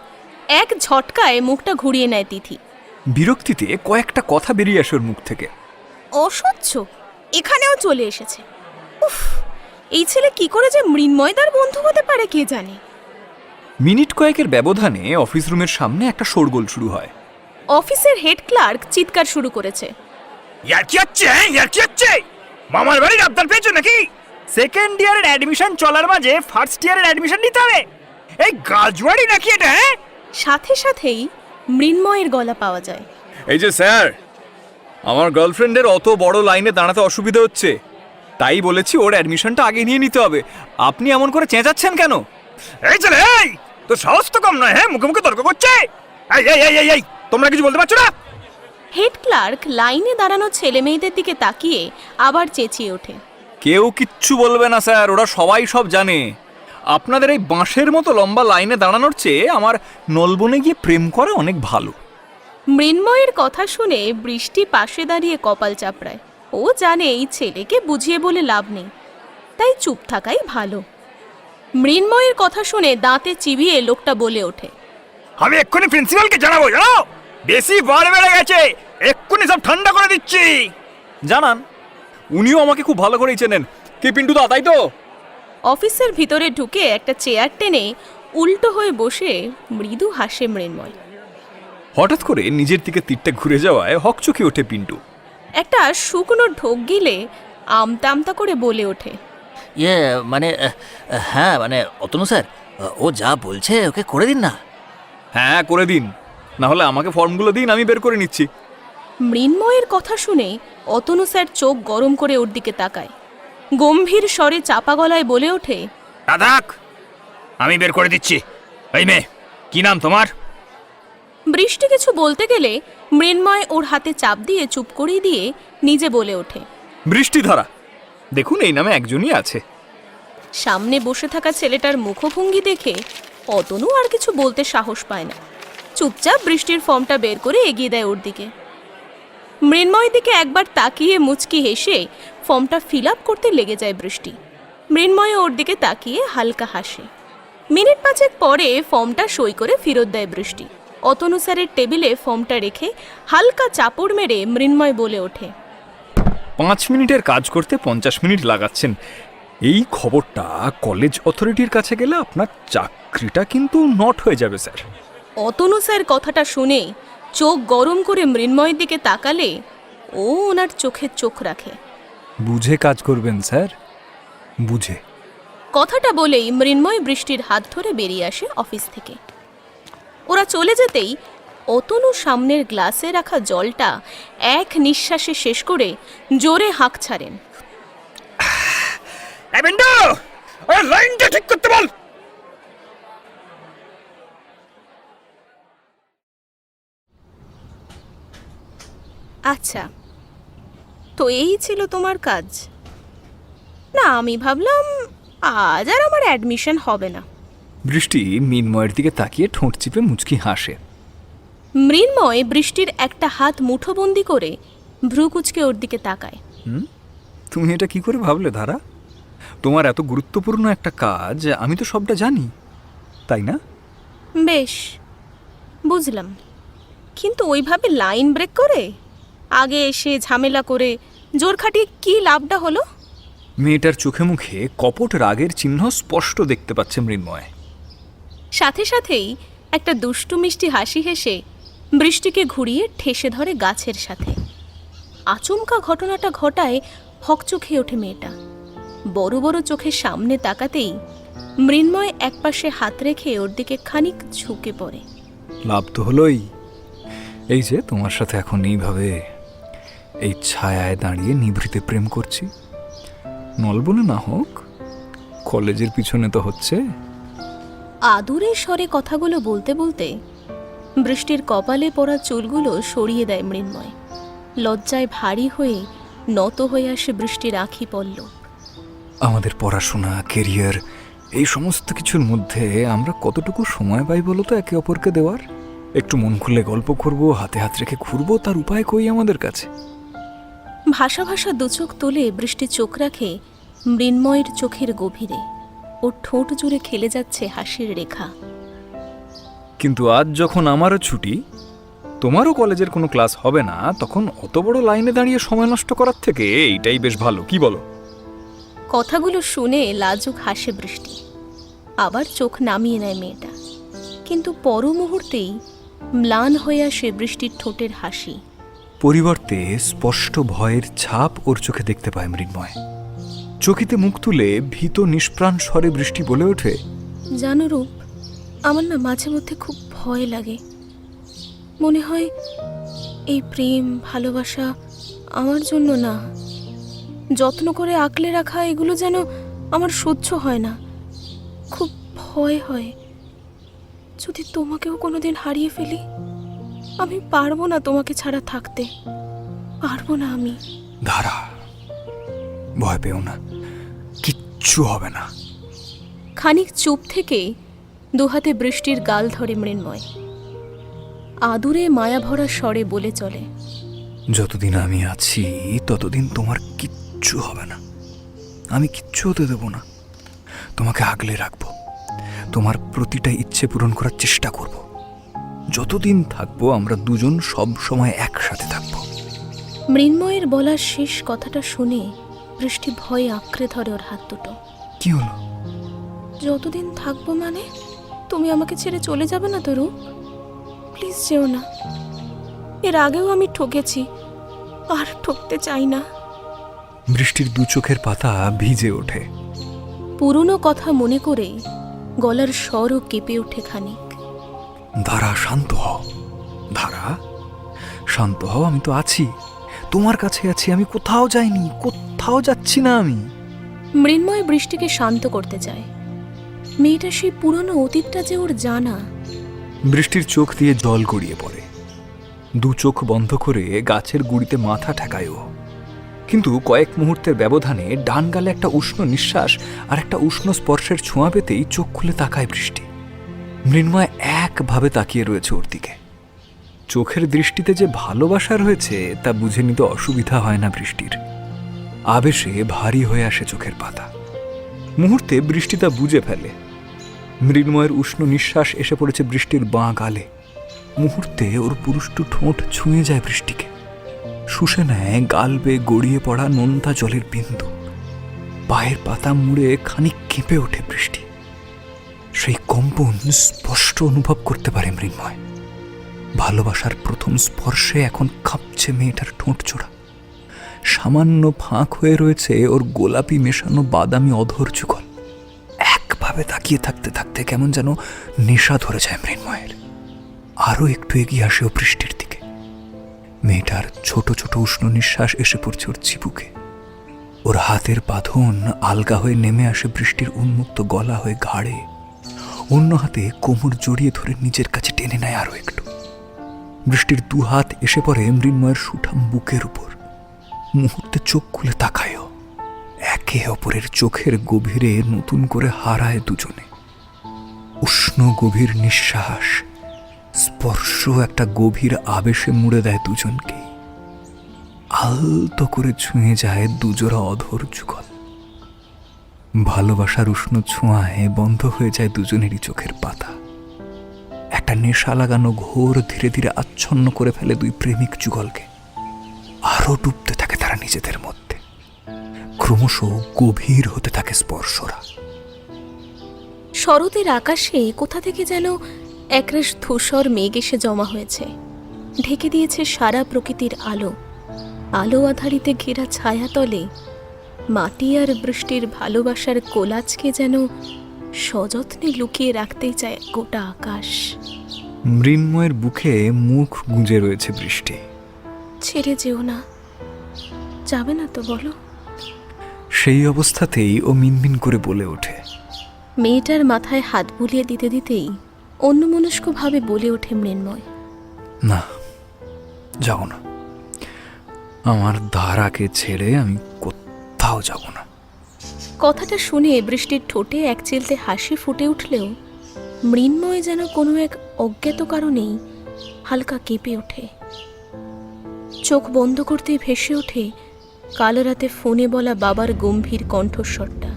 এক ঝটকায় মুখটা ঘুরিয়ে নেয় তিথি। বিরক্তিতে কয়েকটা কথা বেরিয়ে আসে ওর মুখ থেকে। অসহ্য, এখানেও চলে এসেছে। উফ, এই ছেলে কি করে যে মৃন্ময়দার বন্ধু হতে পারে কে জানে। মিনিট কয়েকের ব্যবধানে অফিস রুমের সামনে একটা শোরগোল শুরু হয়। অফিসের হেড ক্লার্ক চিৎকার শুরু করেছে, ইয়ার কি হচ্ছে? মামার বাড়ির আবদার পেয়েছো নাকি? সেকেন্ড ইয়ারের অ্যাডমিশন চলার মাঝে ফার্স্ট ইয়ারের অ্যাডমিশন নিতে হবে? এই গাজওয়াড়ি নাকি এটা? হ্যাঁ, সাথে সাথেই মৃন্ময়ের গলা পাওয়া যায়। এই যে স্যার, আমার গার্লফ্রেন্ডের অত বড় লাইনে দাঁড়াতে অসুবিধা হচ্ছে, তাই বলেছি ওর অ্যাডমিশনটা আগে নিয়ে নিতে হবে। আপনি এমন করে চেঁচাচ্ছেন কেন? এই ছেলে, এই তোর সাহস তো কম নয়, হ্যাঁ? মুখে মুখে তর্ক করছে। এই এই এই এই তোমরা কিছু বলতে পারছো না? হেড ক্লার্ক লাইনে দাঁড়ানো ছেলে মেয়েদের দিকে তাকিয়ে আবার চেঁচিয়ে ওঠে। কেউ কিচ্ছু বলবে না স্যার, ওরা সবাই সব জানে। আপনাদের এই বাঁশের মতো লম্বা লাইনে দাঁড়ানোর চেয়ে আমার নলবনে গিয়ে প্রেম করা অনেক ভালো। মৃন্ময়ের কথা শুনে বৃষ্টি পাশে দাঁড়িয়ে কপাল চাপড়ায়। ও জানে এই ছেলেকে বুঝিয়ে বলে লাভ নেই, তাই চুপ থাকাই ভালো। মৃন্ময়ের কথা শুনে দাঁতে চিবিয়ে লোকটা বলে ওঠে, আমি এক্ষুনি প্রিন্সিপালকে জানাবো, জানো? বেশি বার বেড়ে গেছে, এক্ষুনি সব ঠান্ডা করে দিচ্ছি। জানান, উনিও আমাকে খুব ভালো করেই চেনেন। কি পিন্টু দা, তাই তো? অফিসের ভিতরে ঢুকে একটা চেয়ার টেনে উল্টো হয়ে বসে মৃদু হাসে মৃন্ময়। হঠাৎ করে নিজের দিকে তীরটা ঘুরে যাওয়ায় হকচকে ওঠে পিন্টু। একটা শুকনো ঢোক গিলে আমতা আমতা করে বলে ওঠে, মানে হ্যাঁ মানে অতনু স্যার, ও যা বলছে ওকে করে দিন না। হ্যাঁ, করে দিন, না হলে আমাকে ফর্মগুলো দিন, আমি বের করে নিচ্ছি। মৃন্ময়ের কথা শুনে অতনু স্যার চোখ গরম করে ওর দিকে তাকায়। গম্ভীর স্বরে চাপা গলায় বলে ওঠে, রাধাক, আমি বের করে দিচ্ছি। এই মেয়ে, কি নাম তোমার? বৃষ্টি কিছু বলতে গেলে মৃন্ময় ওর হাতে চাপ দিয়ে চুপ করিয়ে দিয়ে নিজে বলে ওঠে, বৃষ্টিধারা। দেখুন, এই নামে একজনই আছে। সামনে বসে থাকা ছেলেটার মুখভঙ্গি দেখে অতনু আর কিছু বলতে সাহস পায় না। চুপচাপ বৃষ্টির ফর্মটা বের করে এগিয়ে দেয় ওর দিকে। মৃন্ময়ের দিকে একবার তাকিয়ে মুচকি হেসে ফর্মটা ফিল আপ করতে লেগে যায় বৃষ্টি। মৃন্ময় ওর দিকে তাকিয়ে হালকা হাসে। মিনিট পাঁচেক পরে ফর্মটা সই করে ফেরত দেয় বৃষ্টি। অতনু স্যারের টেবিলে ফর্মটা রেখে হালকা চাপড় মেরে মৃন্ময় বলে ওঠে, 5 মিনিটের কাজ করতে 50 মিনিট লাগাচ্ছেন। এই খবরটা কলেজ অথরিটির কাছে গেলে আপনার চাকরিটা কিন্তু নট হয়ে যাবে স্যার। অতনু স্যার কথাটা শুনে চোখ গরম করে মৃন্ময়ের দিকে তাকালে ও ওনার চোখে চোখ রাখে। বুঝে কাজ করবেন স্যার, বুঝে। কথাটা বলেই মৃন্ময় বৃষ্টির হাত ধরে বেরিয়ে আসে অফিস থেকে। ওরা চলে যেতেই অতনু সামনের গ্লাসে রাখা জলটা এক নিঃশ্বাসে শেষ করে জোরে হাঁক ছাড়েন। লাইনটা ঠিক করতে বল। আচ্ছা, তো এই ছিল তোমার কাজ? না, আমি ভাবলাম আজ আর আমার অ্যাডমিশন হবে না। বৃষ্টি মিনময়ের দিকে তাকিয়ে ঠোঁট চিপে মুচকি হাসে। মৃন্ময় বৃষ্টির একটা হাত মুঠোবন্দি করে ভ্রু কুচকে ওর দিকে তাকায়। তুমি এটা কি করে ভাবলে ধারা? তোমার এত গুরুত্বপূর্ণ একটা কাজ, আমি তো সবটা জানি, তাই না? বেশ, বুঝলাম, কিন্তু ওইভাবে লাইন ব্রেক করে আগে এসে ঝামেলা করে জোর খাটিয়ে কি লাভটা হলো? মেয়েটার চোখে মুখে কপট রাগের চিহ্ন স্পষ্ট দেখতে পাচ্ছে মৃন্ময়। সাথে সাথেই একটা দুষ্টু মিষ্টি হাসি হেসে বৃষ্টিকে ঘুরিয়ে ঠেসে ধরে গাছের সাথে। আচমকা ঘটনাটা ঘটায় হকচকে ওঠে মেয়েটা। বড় বড় চোখের সামনে তাকাতেই মৃন্ময় একপাশে হাত রেখে ওর দিকে খানিক ঝুঁকে পড়ে। লাভ তো হলোই, এই যে তোমার সাথে এখন এইভাবে এই ছায়ায় দাঁড়িয়ে নিভৃতে প্রেম করছি। নলবনে না হোক, কলেজের পিছনে তো হচ্ছে। আদুরে স্বরে কথাগুলো বলতে বলতে বৃষ্টির কপালে পড়া চুলগুলো সরিয়ে দেয় মৃন্ময়। লজ্জায় ভারী হয়ে নত হয়ে আসে বৃষ্টির আঁখি পল্লব। আমাদের পড়াশোনা, কেরিয়ার, এই সমস্ত কিছুর মধ্যে আমরা কতটুকু সময় পাই বলো তো একে অপরকে দেওয়ার? একটু মন খুলে গল্প করব, হাতে হাত রেখে ঘুরবো, তার উপায় কই আমাদের কাছে? ভাষা ভাষা দুচোখ তুলে বৃষ্টি চোখ রাখে মৃন্ময়ের চোখের গভীরে। ওর ঠোঁট জুড়ে খেলে যাচ্ছে হাসির রেখা। কিন্তু আজ যখন আমারও ছুটি, তোমারও কলেজের কোনো ক্লাস হবে না, তখন অত বড় লাইনে দাঁড়িয়ে সময় নষ্ট করার থেকে এইটাই বেশ ভালো, কি বলো? কথাগুলো শুনে লাজুক হাসে বৃষ্টি। আবার চোখ নামিয়ে নেয় মেয়েটা, কিন্তু পর মুহূর্তেই ম্লান হয়ে আসে বৃষ্টির ঠোঁটের হাসি। পরিবর্তে স্পষ্ট ভয়ের ছাপ ওর চোখে দেখতে পায় মৃন্ময়। চকিতে মুখ তুলে ভীত নিষ্প্রাণ স্বরে বৃষ্টি বলে ওঠে, জানো রূপ, আমার না মাঝে মধ্যে খুব ভয় লাগে। মনে হয় এই প্রেম ভালোবাসা আমার জন্য না, যত্ন করে আঁকলে রাখা এগুলো যেন আমার সহ্য হয় না। খুব ভয় হয় যদি তোমাকেও কোনোদিন হারিয়ে ফেলি। আমি পারবো না তোমাকে ছাড়া থাকতে, পারবো না আমি। ধারা, ভয় পেও না, কিচ্ছু হবে না। খানিক চুপ থেকে দুহাতে বৃষ্টির গাল ধরে মৃন্ময় আদুরে মায়াভরা স্বরে বলে চলে, যতদিন আমি আছি ততদিন তোমার কিচ্ছু হবে না। আমি কিচ্ছু হতে দেব না। তোমাকে আগলে রাখবো, তোমার প্রতিটা ইচ্ছে পূরণ করার চেষ্টা করব। যতদিন থাকবো আমরা দুজন সব সময় একসাথে থাকবো। মৃন্ময়ের বলা শেষ কথাটা শুনে বৃষ্টি ভয়ে আঁকড়ে ধরে ওর হাত দুটো। কি হলো? যতদিন থাকবো মানে? তুমি আমাকে ছেড়ে চলে যাবে না তো রূপ? প্লিজ যেও না। এর আগেও আমি ঠকেছি, আর ঠকতে চাই না। বৃষ্টির দু চোখের পাতা ভিজে ওঠে। পুরনো কথা মনে করে গলার স্বরও কেঁপে ওঠে খানিক। ধারা, শান্ত হও। ধারা, শান্ত হও। আমি তো আছি, তোমার কাছে আছি। আমি কোথাও যাইনি, কোথাও যাচ্ছি না আমি। মৃন্ময় বৃষ্টিকে শান্ত করতে চায়। মেয়েটা সেই পুরনো অতীতটা যে ওর জানা। বৃষ্টির চোখ দিয়ে জল গড়িয়ে পড়ে। দু চোখ বন্ধ করে গাছের গুড়িতে মাথা ঠেকায় ও। কিন্তু কয়েক মুহূর্তের ব্যবধানে ডান গালে একটা উষ্ণ নিঃশ্বাস আর একটা উষ্ণ স্পর্শের ছোঁয়া পেতেই চোখ খুলে তাকায় বৃষ্টি। মৃন্ময় একভাবে তাকিয়ে রয়েছে ওর দিকে। চোখের দৃষ্টিতে যে ভালোবাসা রয়েছে তা বুঝে নিতে অসুবিধা হয় না বৃষ্টির। আবেশে ভারী হয়ে আসে চোখের পাতা। মুহূর্তে বৃষ্টি তা বুঝে ফেলে। মৃন্ময়ের উষ্ণ নিঃশ্বাস এসে পড়েছে বৃষ্টির বাঁ গালে। মুহূর্তে ওর পুরুষ্টু ঠোঁট ছুঁয়ে যায় বৃষ্টিকে। শুষে নেয় গাল বেয়ে গড়িয়ে পড়া নোনতা জলের বিন্দু। পায়ের পাতা মুড়ে খানিক কেঁপে ওঠে বৃষ্টি। সেই কম্পন স্পষ্ট অনুভব করতে পারে মৃন্ময়। ভালোবাসার প্রথম স্পর্শে এখন কাঁপছে মেয়েটার ঠোঁট জোড়া। সামান্য ফাঁক হয়ে রয়েছে ওর গোলাপি মেশানো বাদামি অধর যুগল। একভাবে তাকিয়ে থাকতে থাকতে কেমন যেন নেশা ধরে যায় মৃন্ময়ের। আরো একটু এগিয়ে আসে ও বৃষ্টির দিকে। মেয়েটার ছোট ছোট উষ্ণ নিঃশ্বাস এসে পড়ছে ওর চিবুকে। ওর হাতের বাঁধন আলগা হয়ে নেমে আসে বৃষ্টির উন্মুক্ত গলা হয়ে ঘাড়ে। অন্য হাতে কোমর জড়িয়ে ধরে নিজের কাছে টেনে নেয় আরো একটু। বৃষ্টির দু হাত এসে পড়ে মৃন্ময়ের সুঠাম বুকের উপর। মুহূর্তে চোখ খুলে তাকায়ও। একে অপরের চোখের গভীরে নতুন করে হারায় দুজনে। উষ্ণ গভীর নিঃশ্বাস, স্পর্শ একটা গভীর আবেশে মুড়ে দেয় দুজনকে। আলতো করে ছুঁয়ে যায় দুজোড়া অধর যুগল। ভালোবাসার উষ্ণ ছোঁয়ায় বন্ধ হয়ে যায় দুজনেরই চোখের পাতা। একটা নেশা লাগানো ঘোর ধীরে ধীরে আচ্ছন্ন করে ফেলে দুই প্রেমিক যুগলকে। আরো ডুবতে থাকে তারা নিজেদের মধ্যে। ক্রমশ গভীর হতে থাকে স্পর্শরা। শরতের আকাশে কোথা থেকে যেন একরাশ ধূসর মেঘ এসে জমা হয়েছে। ঢেকে দিয়েছে সারা প্রকৃতির আলো। আলো আধারিতে ঘেরা ছায়াতলে মাটি আর বৃষ্টির ভালোবাসার কোলাজকে যেন সযত্নে লুকিয়ে রাখতেই চায় গোটা আকাশ। মৃন্ময়ের বুকে মুখ গুঁজে রয়েছে বৃষ্টি। ছেড়ে যেও না। যাবে না তো বলো? সেই অবস্থাতেই ও মিনমিন করে বলে ওঠে। মেয়েটার মাথায় হাত বুলিয়ে দিতে দিতেই অন্যমনস্কভাবে বলে ওঠে মৃন্ময়, না, যাও না। আমার ধারাকে ছেড়ে আমি কোথাও যাব না। কথাটা শুনে বৃষ্টির ঠোঁটে এক চিলতে হাসি ফুটে উঠলেও মৃন্ময় যেন কোনো এক অজ্ঞাত কারণেই হালকা কেঁপে ওঠে। চোখ বন্ধ করতেই ভেসে ওঠে কাল রাতে ফোনে বলা বাবার গম্ভীর কণ্ঠস্বরটা।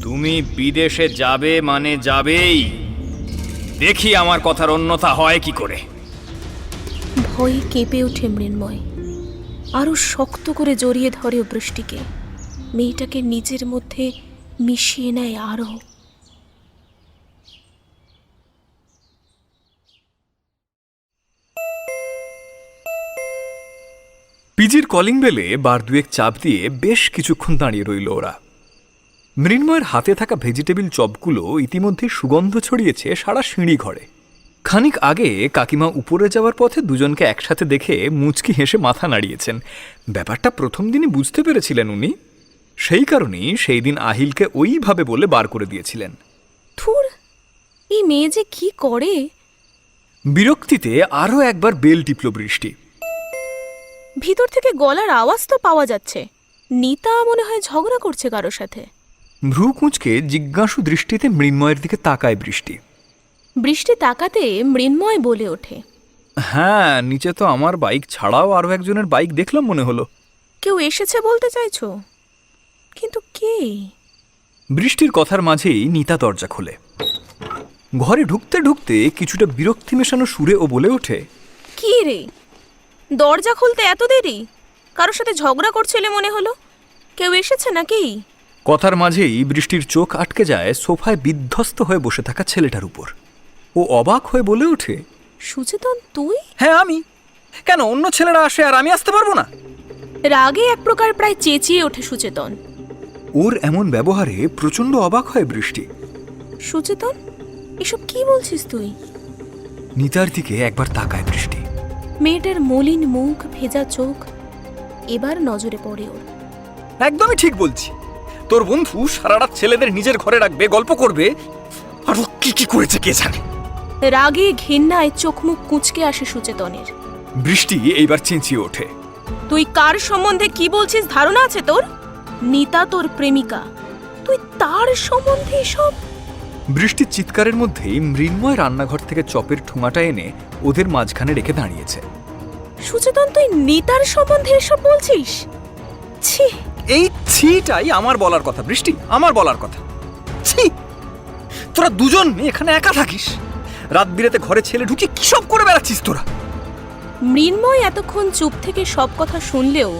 তুমি বিদেশে যাবে মানে যাবেই। দেখি আমার কথার অন্যথা হয় কি করে। ভয়ে কেঁপে ওঠে মৃন্ময়। আরো শক্ত করে জড়িয়ে ধরে বৃষ্টিকে। মেয়েটাকে নিজের মধ্যে মিশিয়ে নেয় আরো। পিজির কলিং বেলে বার দুয়েক চাপ দিয়ে বেশ কিছুক্ষণ দাঁড়িয়ে রইল ওরা। মৃন্ময়ের হাতে থাকা ভেজিটেবিল চপগুলো ইতিমধ্যে সুগন্ধ ছড়িয়েছে সারা সিঁড়ি ঘরে। খানিক আগে কাকিমা উপরে যাওয়ার পথে দুজনকে একসাথে দেখে মুচকি হেসে মাথা নাড়িয়েছেন। ব্যাপারটা প্রথম দিনই বুঝতে পেরেছিলেন উনি, সেই কারণেই সেই দিন আহিলকে ওইভাবে বলে বার করে দিয়েছিলেন। থুর, এই মেয়ে যে কি করে। বিরক্তিতে আরও একবার বেল টিপল বৃষ্টি। ভিতর থেকে গলার আওয়াজ তো পাওয়া যাচ্ছে। নিতা মনে হয় ঝগড়া করছে কারোর সাথে। ভ্রু কুঁচকে জিজ্ঞাসু দৃষ্টিতে মৃন্ময়ের দিকে তাকায় বৃষ্টি। বৃষ্টি তাকাতে মৃন্ময় বলে ওঠে, হ্যাঁ, নিচে তো আমার বাইক ছাড়াও আরও একজনের বাইক দেখলাম মনে হলো। কেউ এসেছে বলতে চাইছো? কিন্তু কে? বৃষ্টির কথার মাঝেই নিতা দরজা খোলে। ঘরে ঢুকতে ঢুকতে কিছুটা বিরক্তি মেশানো সুরে ও বলে ওঠে, কি রে, দরজা খুলতে এত দেরি? কারোর সাথে ঝগড়া করছিলে মনে হলো। কেউ এসেছে নাকি? কথার মাঝেই বৃষ্টির চোখ আটকে যায় সোফায় বিধ্বস্ত হয়ে বসে থাকা ছেলেটার উপর। ও অবাক হয়ে বলে ওঠে, সুচেতন তুই? হ্যাঁ আমি। কেন, অন্য ছেলেরা আসে আর আমি আসতে পারবো না? রাগে এক প্রকার প্রায় চেঁচিয়ে ওঠে সুচেতন। ওর এমন ব্যবহারে প্রচণ্ড অবাক হয় বৃষ্টি। সুচেতন, এসব কি বলছিস তুই? নিতার দিকে একবার তাকায় বৃষ্টি। মেয়েটার মলিন মুখ, ভেজা চোখ এবার নজরে পড়ে ওর। একদমই ঠিক বলছি। তোর বন্ধু সারা রাত ছেলেদের নিজের ঘরে রাখবে, গল্প করবে, আর ও কি কি করেছে কে জানে। রাগে ঘেন্নায় চোখ মুখ কুঁচকে আসে সুচেতনের। বৃষ্টি এইবার চেঁচিয়ে ওঠে, তুই কার সম্বন্ধে কি বলছিস ধারণা আছে তোর? নিতা তোর প্রেমিকা, তুই তার সম্বন্ধে সব। বৃষ্টির চিৎকারের মধ্যেই মৃন্ময় রান্নাঘর থেকে চপের ঠোঙাটা এনে ওদের মাঝখানে রেখে দাঁড়িয়েছে। সুচেতন, তুই নিতার সম্বন্ধে এসব বলছিস? ছি! এই ছিটাই আমার বলার কথা বৃষ্টি, আমার বলার কথা। ছি! তোরা দুজন এখানে একা থাকিস, রাত বিরেতে ঘরে ছেলে ঢুকিয়ে কি সব করে বেড়াচ্ছিস তোরা? মৃন্ময় এতক্ষণ চুপ থেকে সব কথা শুনলেও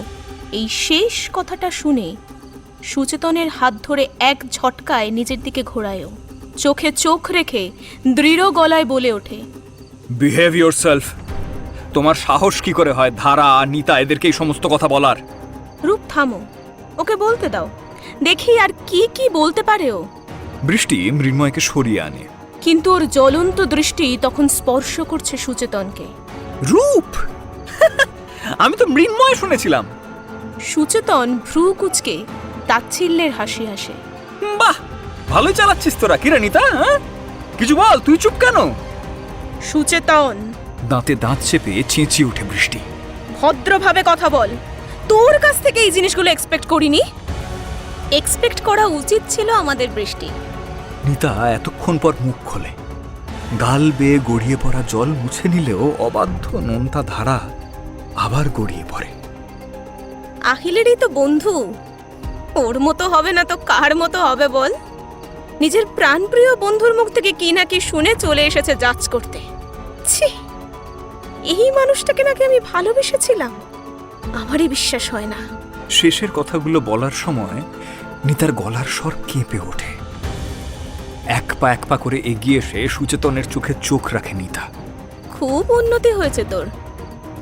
এই শেষ কথাটা শুনে সুচেতনের হাত ধরে এক ঝটকায় নিজের দিকে ঘোরায়ও। চোখে চোখ রেখে দৃঢ় গলায় বলে ওঠে, বিহেভ ইয়োরসেলফ। তোমার সাহস কি করে হয় ধারা, নিতা এদেরকে এই সমস্ত কথা বলার? রূপ থামো, ওকে বলতে দাও, দেখি আর কি কি বলতে পারে ও। বৃষ্টি মৃন্ময়কে সরিয়ে আনে। কিন্তু ওর জ্বলন্ত দৃষ্টি তখন স্পর্শ করছে সুচেতনকে। রূপ? আমি তো মৃন্ময় শুনেছিলাম। সুচেতন ভ্রু কুঁচকে তাচ্ছিল্যের হাসি হাসে। বাহ, ভালোই চালাচ্ছিস তোরা। কিরে নিতা, কিছু বল, তুই চুপ কেন? সুচেতন, দাঁতে দাঁত চেপে চেঁচিয়ে ওঠে বৃষ্টি। ভদ্রভাবে কথা বল। তোর কাছ থেকে এই জিনিসগুলো এক্সপেক্ট করিনি। এক্সপেক্ট করা উচিত ছিল আমাদের বৃষ্টি। নিতা এতক্ষণ পর মুখ খোলে। গাল বেয়ে গড়িয়ে পড়া জল মুছে নিলেও অবাধ্য নোনতা ধারা আবার গড়িয়ে পড়ে। আহিলেরই তো বন্ধু, ওর মতো হবে না তো কার মতো হবে বল? নিজের প্রাণপ্রিয় বন্ধুর মুখ থেকে কি না কি শুনে চলে এসেছে জাজ করতে। ছি, এই মানুষটাকে নাকি আমি ভালোবেসেছিলাম? আমারই বিশ্বাস হয় না। শেষের কথাগুলো বলার সময় নিতার গলার স্বর কেঁপে ওঠে। এক পা করে এগিয়ে এসে সুচেতনের চোখে চোখ রাখে নিতা। খুব উন্নতি হয়েছে তোর,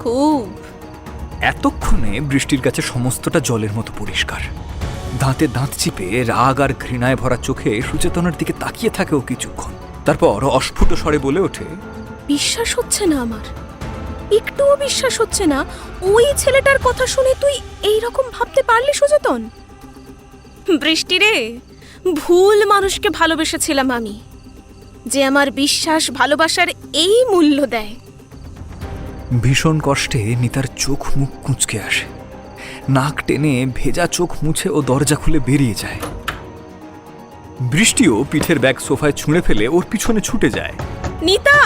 খুব। এতক্ষণে বৃষ্টির কাছে সমস্তটা জলের মতো পরিষ্কার। দাঁতে দাঁত চিপে রাগ আর ঘৃণায় ভরা চোখে সুচেতনের দিকে তাকিয়ে থাকে ও কিছুক্ষণ। তারপর অস্ফুট স্বরে বলে ওঠে, বিশ্বাস হচ্ছে না আমার, একটুও বিশ্বাস হচ্ছে না। ওই ছেলেটার কথা শুনে তুই এই রকম ভাবতে পারলি সুচেতন? বৃষ্টি রে, ভুল মানুষকে ভালোবেসেছিলাম আমি, যে আমার বিশ্বাস ভালোবাসার এই মূল্য দেয়। ভীষণ কষ্টে নিতার চোখ মুখ কুঁচকে আসে। নাক টেনে ভেজা চোখ মুছে ও দরজা খুলে বেরিয়ে যায়। বৃষ্টিও পিঠের ব্যাগ সোফায় ছুঁড়ে ফেলে ওর পিছনে ছুটে যায়। নিতা,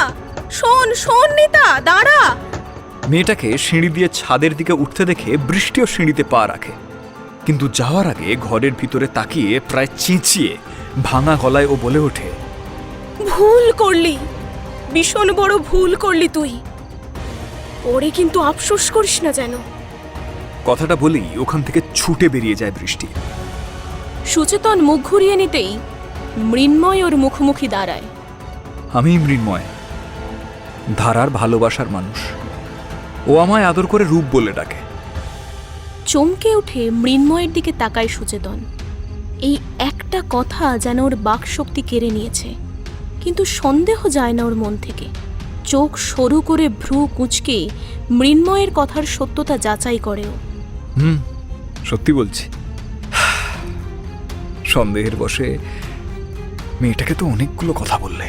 শোন শোন, নিতা দাঁড়া। মেয়েটাকে সিঁড়ি দিয়ে ছাদের দিকে উঠতে দেখে বৃষ্টিও সিঁড়িতে পা রাখে, কিন্তু যাওয়ার আগে ঘরের ভিতরে তাকিয়ে প্রায় চেঁচিয়ে ভাঙা গলায় ও বলে ওঠে, ভুল করলি, ভীষণ বড় ভুল করলি তুই। ওরে কিন্তু আফসোস করিস না যেন। কথাটা বলেই ওখান থেকে ছুটে বেরিয়ে যায় বৃষ্টি। সুচেতন মুখ ঘুরিয়ে নিতেই মৃন্ময় ওর মুখোমুখি দাঁড়ায়। আমি মৃন্ময়, ধারার ভালোবাসার মানুষ। ও আমায় আদর করে রূপ বলে ডাকে। চমকে উঠে মৃন্ময়ের দিকে তাকায় সুচেতন। এই একটা কথা যেন ওর বাকশক্তি কেড়ে নিয়েছে, কিন্তু সন্দেহ যায় না ওর মন থেকে। চোখ সরু করে ভ্রু কুঁচকে মৃন্ময়ের কথার সত্যতা যাচাই করে ও। সত্যি বলছি, সন্দেহের বশে মেয়েটাকে তো অনেকগুলো কথা বললে,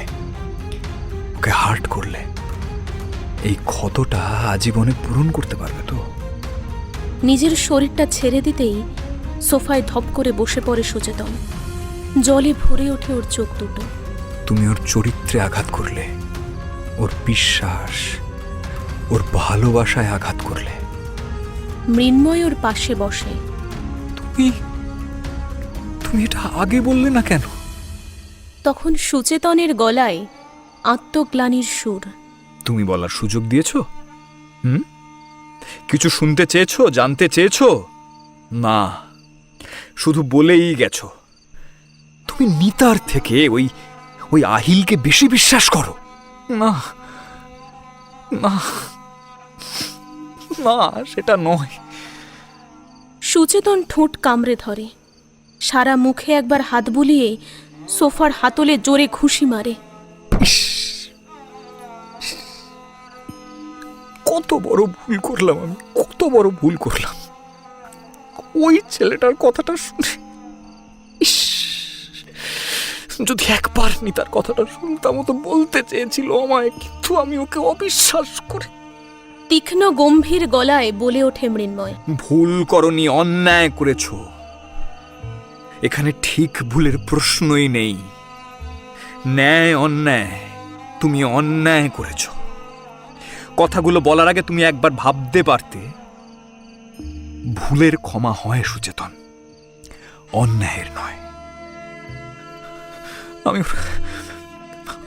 ওকে হার্ট করলে। এই ক্ষতটা আজীবনে পূরণ করতে পারবে তো? নিজের শরীরটা ছেড়ে দিতেই সোফায় ধপ করে বসে পড়ে সুচেতন। জলে ভরে ওঠে ওর চোখ দুটো। তুমি ওর চরিত্রে আঘাত করলে, ওর বিশ্বাস, ওর ভালোবাসায় আঘাত করলে। মৃন্ময় ওর পাশে বসে। তুমি এটা আগে বললে না কেন? তখন সুচেতনের গলায় আত্মগ্লানির সুর। তুমি বলার সুযোগ দিয়েছো? কিছু শুনতে চেয়েছো, জানতে চেয়েছো? না, শুধু বলেই গেছো। তুমি নিতার থেকে ওই আহিলকে বেশি বিশ্বাস করো। না না না, সেটা নয়। সুচেতন ঠোঁট কামড়ে ধরে, সারা মুখে একবার হাত বুলিয়ে সোফার হাতলে জোরে ঘুষি মারে। কত বড় ভুল করলাম আমি, কত বড় ভুল করলাম। ওই ছেলেটার কথাটা শুনে, ইস, যদি একবার নিতার কথাটা শুনতাম, ও তো বলতে চেয়েছিল আমায়, কিন্তু আমি ওকে অবিশ্বাস করে। তীক্ষ্ণ গম্ভীর গলায় বলে ওঠে মৃন্ময়। ভুল করনি, অন্যায় করেছো। এখানে ঠিক ভুলের প্রশ্নই নেই। ন্যায় অন্যায়, তুমি অন্যায় করেছো। কথাগুলো বলার আগে তুমি একবার ভাবতে পারতে। ভুলের ক্ষমা হয় সুচেতন, অন্যায়ের নয়।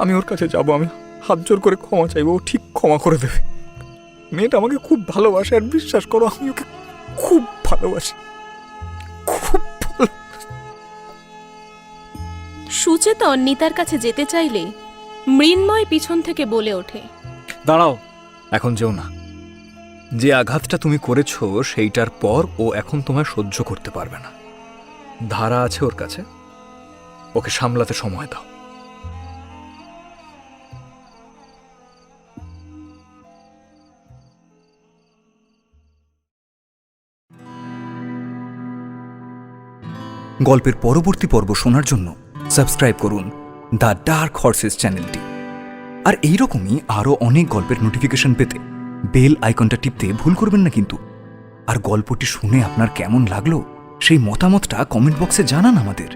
আমি ওর কাছে যাব, আমি হাত জোর করে ক্ষমা চাইবো, ও ঠিক ক্ষমা করে দেবে। মেয়েটা আমাকে খুব ভালোবাসে, আর বিশ্বাস করো আমি ওকে খুব ভালোবাসি, খুব ভালো। সুচেতন নিতার কাছে যেতে চাইলে মৃন্ময় পিছন থেকে বলে ওঠে, দাঁড়াও, এখন যেও না। যে আঘাতটা তুমি করেছো সেইটার পর ও এখন তোমায় সহ্য করতে পারবে না। ধারা আছে ওর কাছে, ওকে সামলাতে সময় দাও। গল্পের পরবর্তী পর্ব শোনার জন্য সাবস্ক্রাইব করুন দ্য ডার্ক হর্সেস চ্যানেলটি। আর এইরকমই আরও অনেক গল্পের নোটিফিকেশন পেতে বেল আইকনটা টিপতে ভুল করবেন না কিন্তু। আর গল্পটি শুনে আপনার কেমন লাগলো সেই মতামতটা কমেন্ট বক্সে জানান আমাদের।